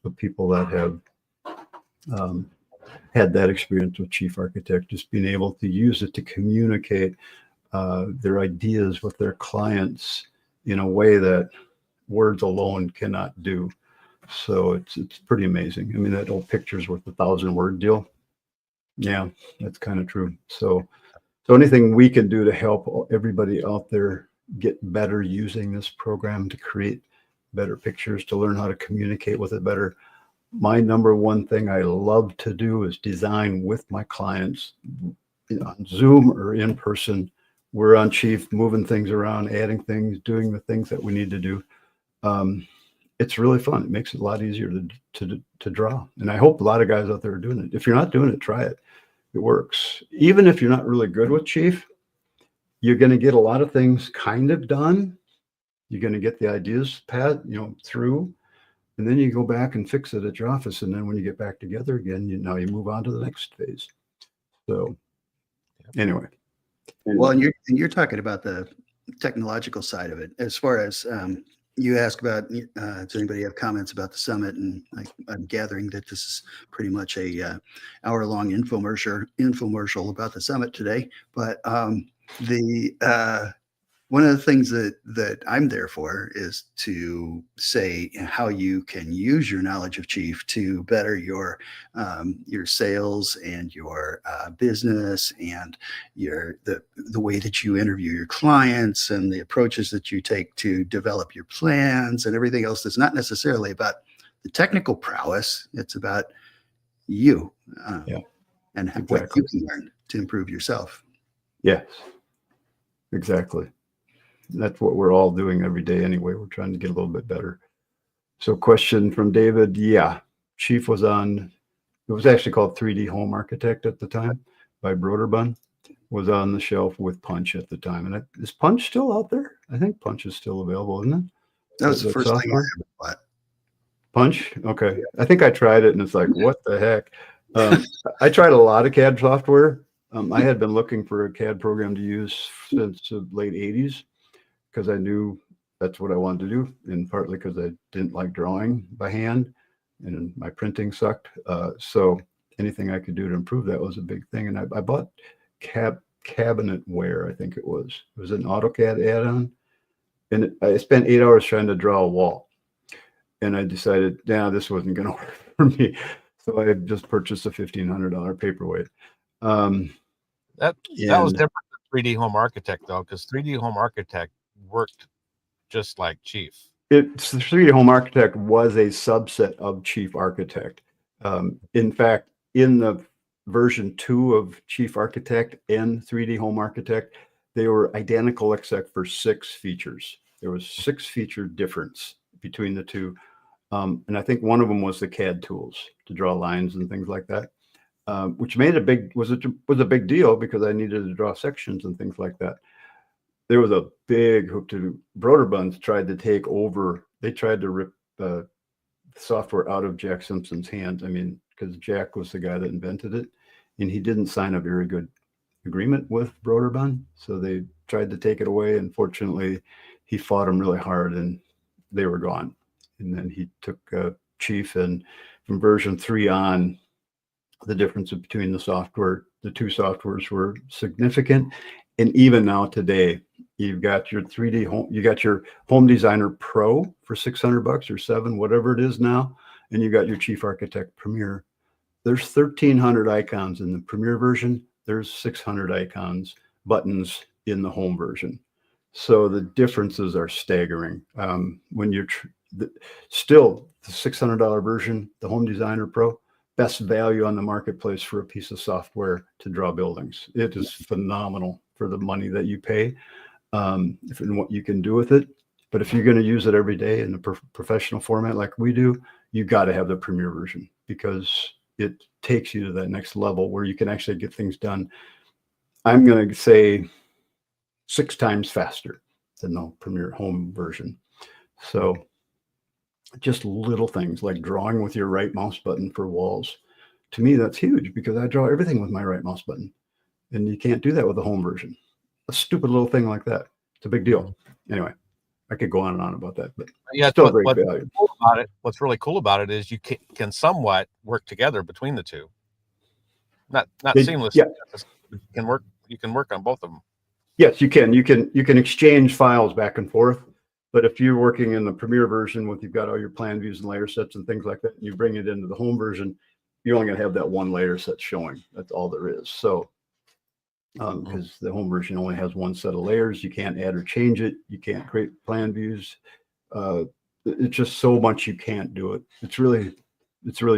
of people that have had that experience with Chief Architect, just being able to use it to communicate their ideas with their clients in a way that words alone cannot do. So it's pretty amazing. I mean, that old picture's worth 1,000-word deal. Yeah, that's kind of true. So anything we can do to help everybody out there get better using this program to create better pictures, to learn how to communicate with it better. My number one thing I love to do is design with my clients on Zoom or in person. We're on Chief, moving things around, adding things, doing the things that we need to do. It's really fun. It makes it a lot easier to draw. And I hope a lot of guys out there are doing it. If you're not doing it, try it. It works. Even if you're not really good with Chief, you're going to get a lot of things kind of done. You're going to get the ideas through. And then you go back and fix it at your office. And then when you get back together again, now you move on to the next phase. So anyway. Well, and you're talking about the technological side of it, as far as you ask about, does anybody have comments about the summit? And I'm gathering that this is pretty much a hour-long infomercial about the summit today. But one of the things that I'm there for is to say how you can use your knowledge of Chief to better your sales and your business and the way that you interview your clients and the approaches that you take to develop your plans and everything else. That's not necessarily about the technical prowess. It's about you and what you can learn to improve yourself. Yes, exactly. That's what we're all doing every day anyway. We're trying to get a little bit better. So question from David. Yeah, Chief was on, it was actually called 3D Home Architect at the time by Broderbund, was on the shelf with Punch at the time. And is Punch still out there? I think Punch is still available, isn't it? That was the first thing I ever bought. Punch? Okay. I think I tried it and it's like, what the heck? I tried a lot of CAD software. I had been looking for a CAD program to use since the late 80s. Because I knew that's what I wanted to do, and partly because I didn't like drawing by hand, and my printing sucked. So anything I could do to improve that was a big thing. And I bought Cabinetware, I think it was. It was an AutoCAD add-on, and I spent 8 hours trying to draw a wall. And I decided, this wasn't going to work for me. So I just purchased a $1,500 paperweight. That was different than 3D Home Architect, though, because 3D Home Architect worked just like Chief. 3D Home Architect was a subset of Chief Architect. In fact, in the version 2 of Chief Architect and 3D Home Architect, they were identical except for 6 features. There was 6 feature difference between the two. And I think one of them was the CAD tools to draw lines and things like that, which made was a big deal because I needed to draw sections and things like that. There was a big hook to Broderbund tried to take over. They tried to rip the software out of Jack Simpson's hands. I mean, because Jack was the guy that invented it, and he didn't sign a very good agreement with Broderbund. So they tried to take it away. And fortunately, he fought them really hard, and they were gone. And then he took Chief, and from version 3 on, the difference between the two softwares were significant. And even now today, you've got your 3D home, you got your Home Designer Pro for $600 or $700, whatever it is now, and you got your Chief Architect Premier. There's 1,300 icons in the Premier version. There's 600 icons, buttons in the Home version. So the differences are staggering. When you're still the $600 version, the Home Designer Pro, best value on the marketplace for a piece of software to draw buildings. It is phenomenal for the money that you pay, and what you can do with it. But if you're going to use it every day in a professional format like we do, you got to have the Premier version because it takes you to that next level where you can actually get things done. I'm going to say 6 times faster than the Premier Home version. So just little things like drawing with your right mouse button for walls. To me, that's huge because I draw everything with my right mouse button. And you can't do that with the Home version. A stupid little thing like that. It's a big deal. Anyway, I could go on and on about that, but yeah, still great value. What's really cool about it is you can somewhat work together between the two. Not seamless. Yeah. You can work on both of them. Yes, you can. You can exchange files back and forth. But if you're working in the Premier version with you've got all your plan views and layer sets and things like that, and you bring it into the Home version, you're only going to have that one layer set showing. That's all there is. So because the Home version only has one set of layers, you can't add or change it. You can't create plan views. It's just so much you can't do it. It's really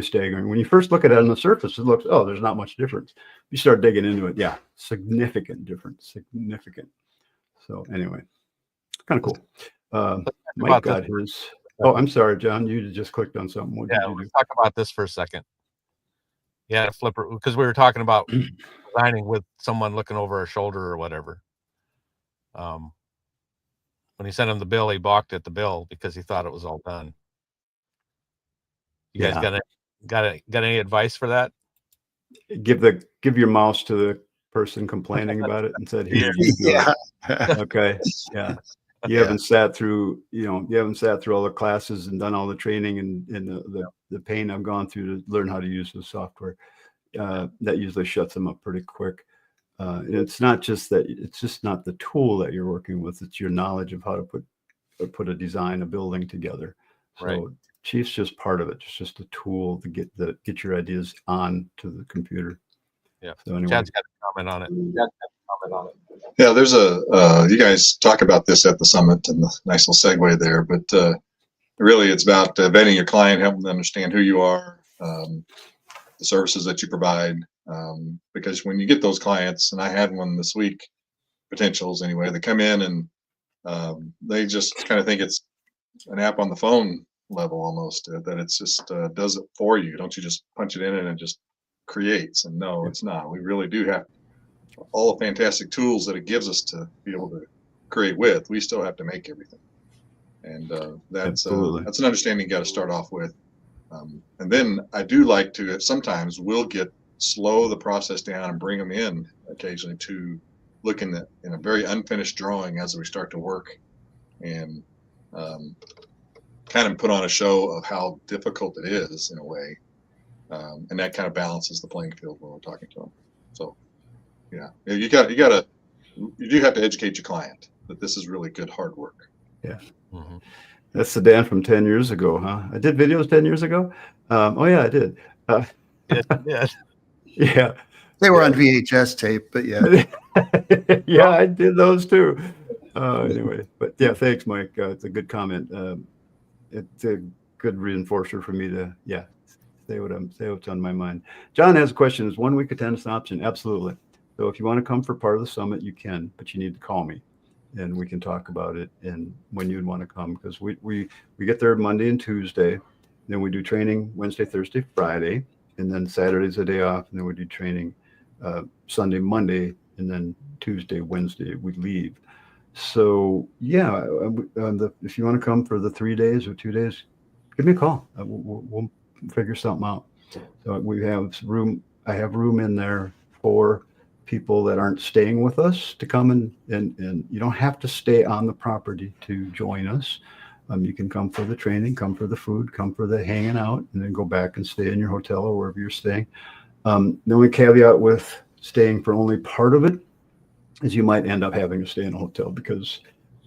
staggering. When you first look at it on the surface, it looks, oh, there's not much difference. You start digging into it, yeah, significant difference, significant. So anyway, kind of cool. Mike got his. Oh, I'm sorry, John. You just clicked on something. What did you do? Let's talk about this for a second. Yeah, flipper, because we were talking about designing with someone looking over our shoulder or whatever. When he sent him the bill, he balked at the bill because he thought it was all done. You guys got any advice for that? Give your mouse to the person complaining about it and said, "Here, you go." Okay, yeah. you haven't sat through, you haven't sat through all the classes and done all the training and the pain I've gone through to learn how to use the software. That usually shuts them up pretty quick. And it's not just that, it's just not the tool that you're working with. It's your knowledge of how to put a design, a building together. So Right. Chief's just part of it. It's just a tool to get your ideas on to the computer. Yeah. So anyway. Chad's got a comment on it. Yeah, there's you guys talk about this at the summit, and the nice little segue there, but really it's about vetting your client, helping them understand who you are, the services that you provide, because when you get those clients, and I had one this week, potentials anyway, they come in and they just kind of think it's an app on the phone level almost, that it's just does it for you. Don't you just punch it in and it just creates? And no, it's not. We really do have all the fantastic tools that it gives us to be able to create with. We still have to make everything, and that's an understanding you got to start off with. And then I do like to, sometimes we'll slow the process down and bring them in occasionally to look in a very unfinished drawing as we start to work, and kind of put on a show of how difficult it is in a way, and that kind of balances the playing field when we're talking to them. So yeah, you do have to educate your client that this is really good hard work. Yeah. Mm-hmm. That's the Dan from 10 years ago, huh? I did videos 10 years ago. Oh yeah, I did. Yeah. They were on VHS tape, but yeah. Yeah, I did those too. Anyway, but yeah, thanks, Mike. It's a good comment. It's a good reinforcer for me to, say what's on my mind. John has a question. Is 1 week attendance an option? Absolutely. So if you want to come for part of the summit, you can, but you need to call me and we can talk about it and when you'd want to come, because we get there Monday and Tuesday. Then we do training Wednesday, Thursday, Friday, and then Saturday's a day off. And then we do training Sunday, Monday, and then Tuesday, Wednesday, we leave. So yeah, if you want to come for the 3 days or 2 days, give me a call. We'll figure something out. So we have room. I have room in there for people that aren't staying with us to come and you don't have to stay on the property to join us. You can come for the training, come for the food, come for the hanging out, and then go back and stay in your hotel or wherever you're staying. The only caveat with staying for only part of it is you might end up having to stay in a hotel, because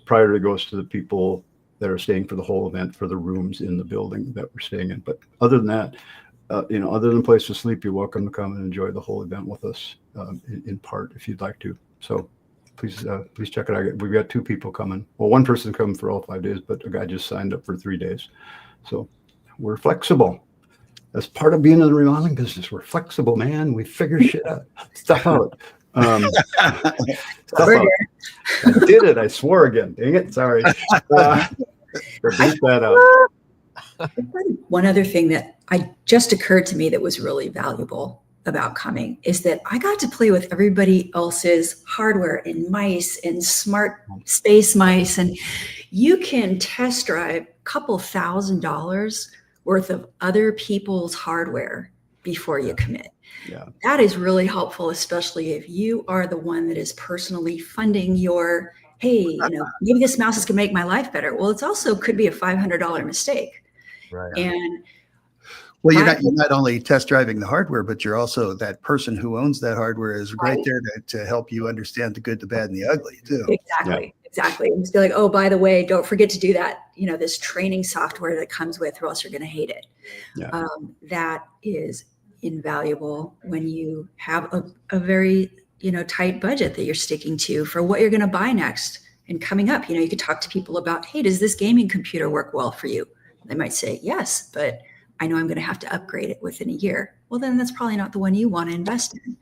priority goes to the people that are staying for the whole event, for the rooms in the building that we're staying in. But other than that, other than place to sleep, you're welcome to come and enjoy the whole event with us in part if you'd like to. So please check it out. We've got 2 people coming. Well, 1 person coming for all 5 days, but a guy just signed up for 3 days. So we're flexible. That's part of being in the remodeling business. We're flexible, man. We figure stuff out. I did it. I swore again. Dang it. Sorry. Beat that out. One other thing that just occurred to me that was really valuable about coming is that I got to play with everybody else's hardware and mice and smart space mice. And you can test drive a couple $1,000s worth of other people's hardware before you commit. Yeah. That is really helpful, especially if you are the one that is personally funding your, hey, maybe this mouse is going to make my life better. Well, it's also could be a $500 mistake. Right. And well, you're not only test driving the hardware, but you're also that person who owns that hardware is right there to help you understand the good, the bad, and the ugly too. Exactly. And just be like, oh, by the way, don't forget to do that. This training software that comes with, or else you're going to hate it. Yeah. That is invaluable when you have a very, tight budget that you're sticking to for what you're going to buy next and coming up. You could talk to people about, hey, does this gaming computer work well for you? They might say yes, but I know I'm going to have to upgrade it within a year. Well, then that's probably not the one you want to invest in.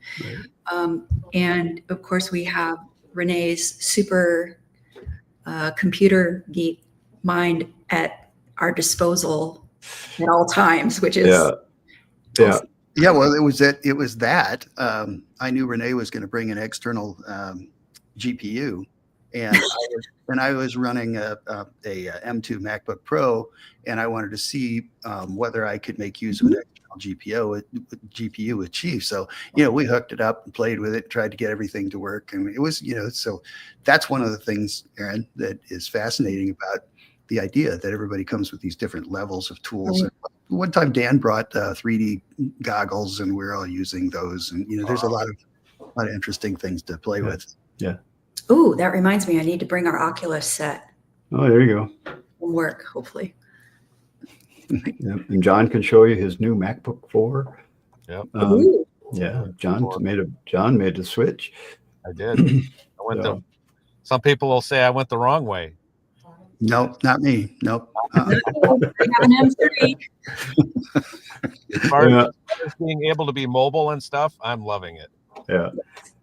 Right. And of course, we have Renee's super computer geek mind at our disposal at all times, which is awesome. Yeah, well, it was that. I knew Renee was going to bring an external GPU, and I was running a M2 MacBook Pro, and I wanted to see whether I could make use of an external GPU with Chief. So, you know, we hooked it up and played with it, tried to get everything to work. And it was, you know, so that's one of the things, Aaron, that is fascinating about the idea that everybody comes with these different levels of tools. Mm-hmm. One time Dan brought 3D goggles and we're all using those. And, you know, there's a lot of interesting things to play with. Yeah. Ooh, that reminds me, I need to bring our Oculus set. Oh, there you go. Will work, hopefully. Yep. And John can show you his new MacBook 4. Yep. Ooh. Yeah, John made the switch. I did. I went some people will say I went the wrong way. Nope, not me. Nope. No, I have an M3. As far as being able to be mobile and stuff, I'm loving it. Yeah.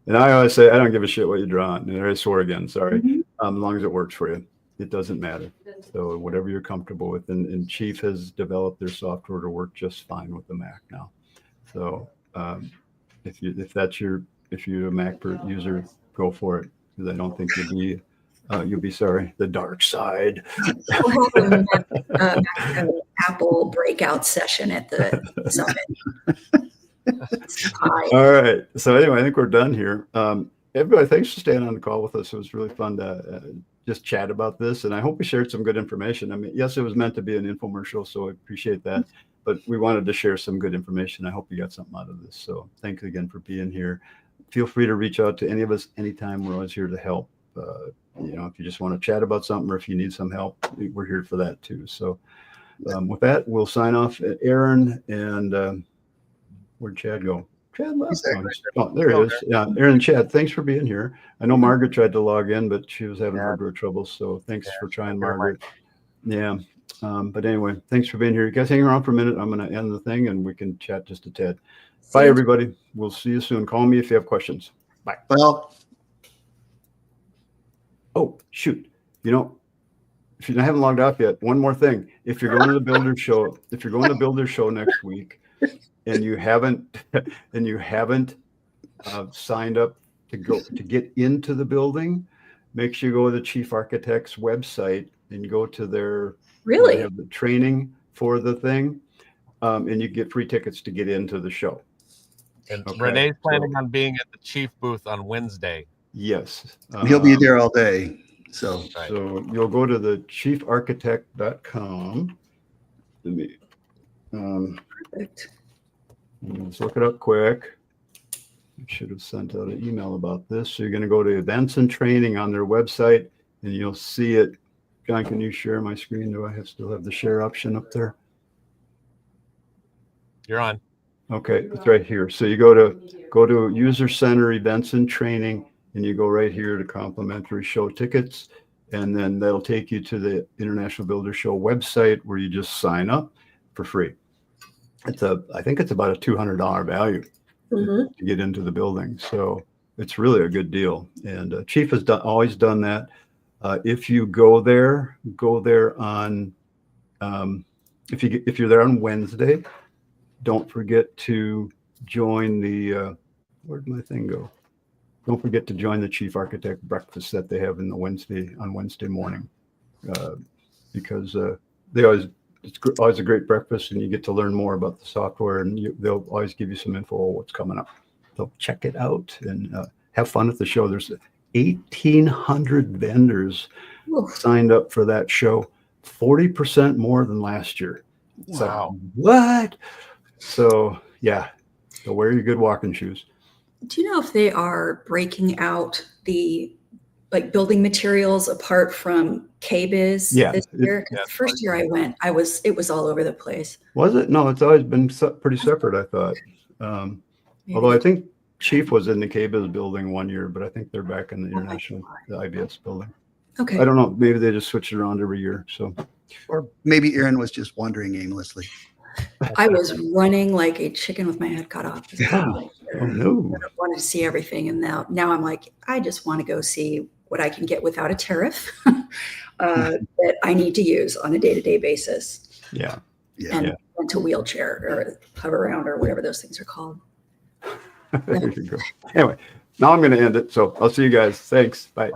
And I always say, I don't give a shit what you draw on. And I swear again, sorry. Mm-hmm. As long as it works for you, it doesn't matter. So whatever you're comfortable with. And Chief has developed their software to work just fine with the Mac now. So if you're a Mac user, go for it. Because I don't think you'll be sorry. The dark side. We'll have an Apple breakout session at the summit. All right. So anyway, I think we're done here. Everybody, thanks for staying on the call with us. It was really fun to just chat about this. And I hope we shared some good information. I mean, yes, it was meant to be an infomercial, so I appreciate that. But we wanted to share some good information. I hope you got something out of this. So thanks again for being here. Feel free to reach out to any of us anytime. We're always here to help. You know, if you just want to chat about something or if you need some help, we're here for that too. So with that, we'll sign off. Aaron and where'd Chad go? Chad left. Oh, there he is. Yeah, Aaron and Chad, thanks for being here. I know Margaret tried to log in, but she was having hardware trouble. So thanks for trying, Margaret. Yeah. But anyway, thanks for being here. You guys hang around for a minute. I'm going to end the thing and we can chat just a tad. Bye, everybody. We'll see you soon. Call me if you have questions. Bye. Well, oh, shoot. You know, if you haven't logged off yet, one more thing. If you're going to the Builder Show, next week and you haven't signed up to get into the building, make sure you go to the Chief Architect's website and go to their Really? They have the training for the thing, and you get free tickets to get into the show. And Renee's planning on being at the Chief booth on Wednesday. Yes. he'll be there all day. So you'll go to the chiefarchitect.com. Let me Perfect. let's look it up quick. I should have sent out an email about this. So you're going to go to events and training on their website and you'll see it. John, can you share my screen? Do I still have the share option up there? You're on. Okay, it's right here. So you go to User Center Events and Training, and you go right here to complimentary show tickets, and then that'll take you to the International Builder Show website where you just sign up for free. I think it's about a $200 value to get into the building. So it's really a good deal. And Chief has always done that. If you go there on, if you're there on Wednesday, don't forget to join the, where'd my thing go? Don't forget to join the Chief Architect breakfast that they have on Wednesday morning, because it's always a great breakfast and you get to learn more about the software and they'll always give you some info on what's coming up. So check it out and have fun at the show. There's 1,800 vendors signed up for that show, 40% more than last year. Wow. So, what? So yeah, so wear your good walking shoes. Do you know if they are breaking out the building materials apart from KBIS this year? 'Cause the first year I went, it was all over the place. Was it? No, it's always been pretty separate, I thought. Although I think Chief was in the KBIS building one year, but I think they're back in the International, the IBS building. Okay. I don't know. Maybe they just switch it around every year. So, or maybe Aaron was just wandering aimlessly. I was running like a chicken with my head cut off. Oh no! I wanted to see everything, and now I'm like, I just want to go see what I can get without a tariff that I need to use on a day-to-day basis. Yeah. And went to wheelchair or hover around or whatever those things are called. There you go. Anyway, now I'm going to end it. So I'll see you guys. Thanks. Bye.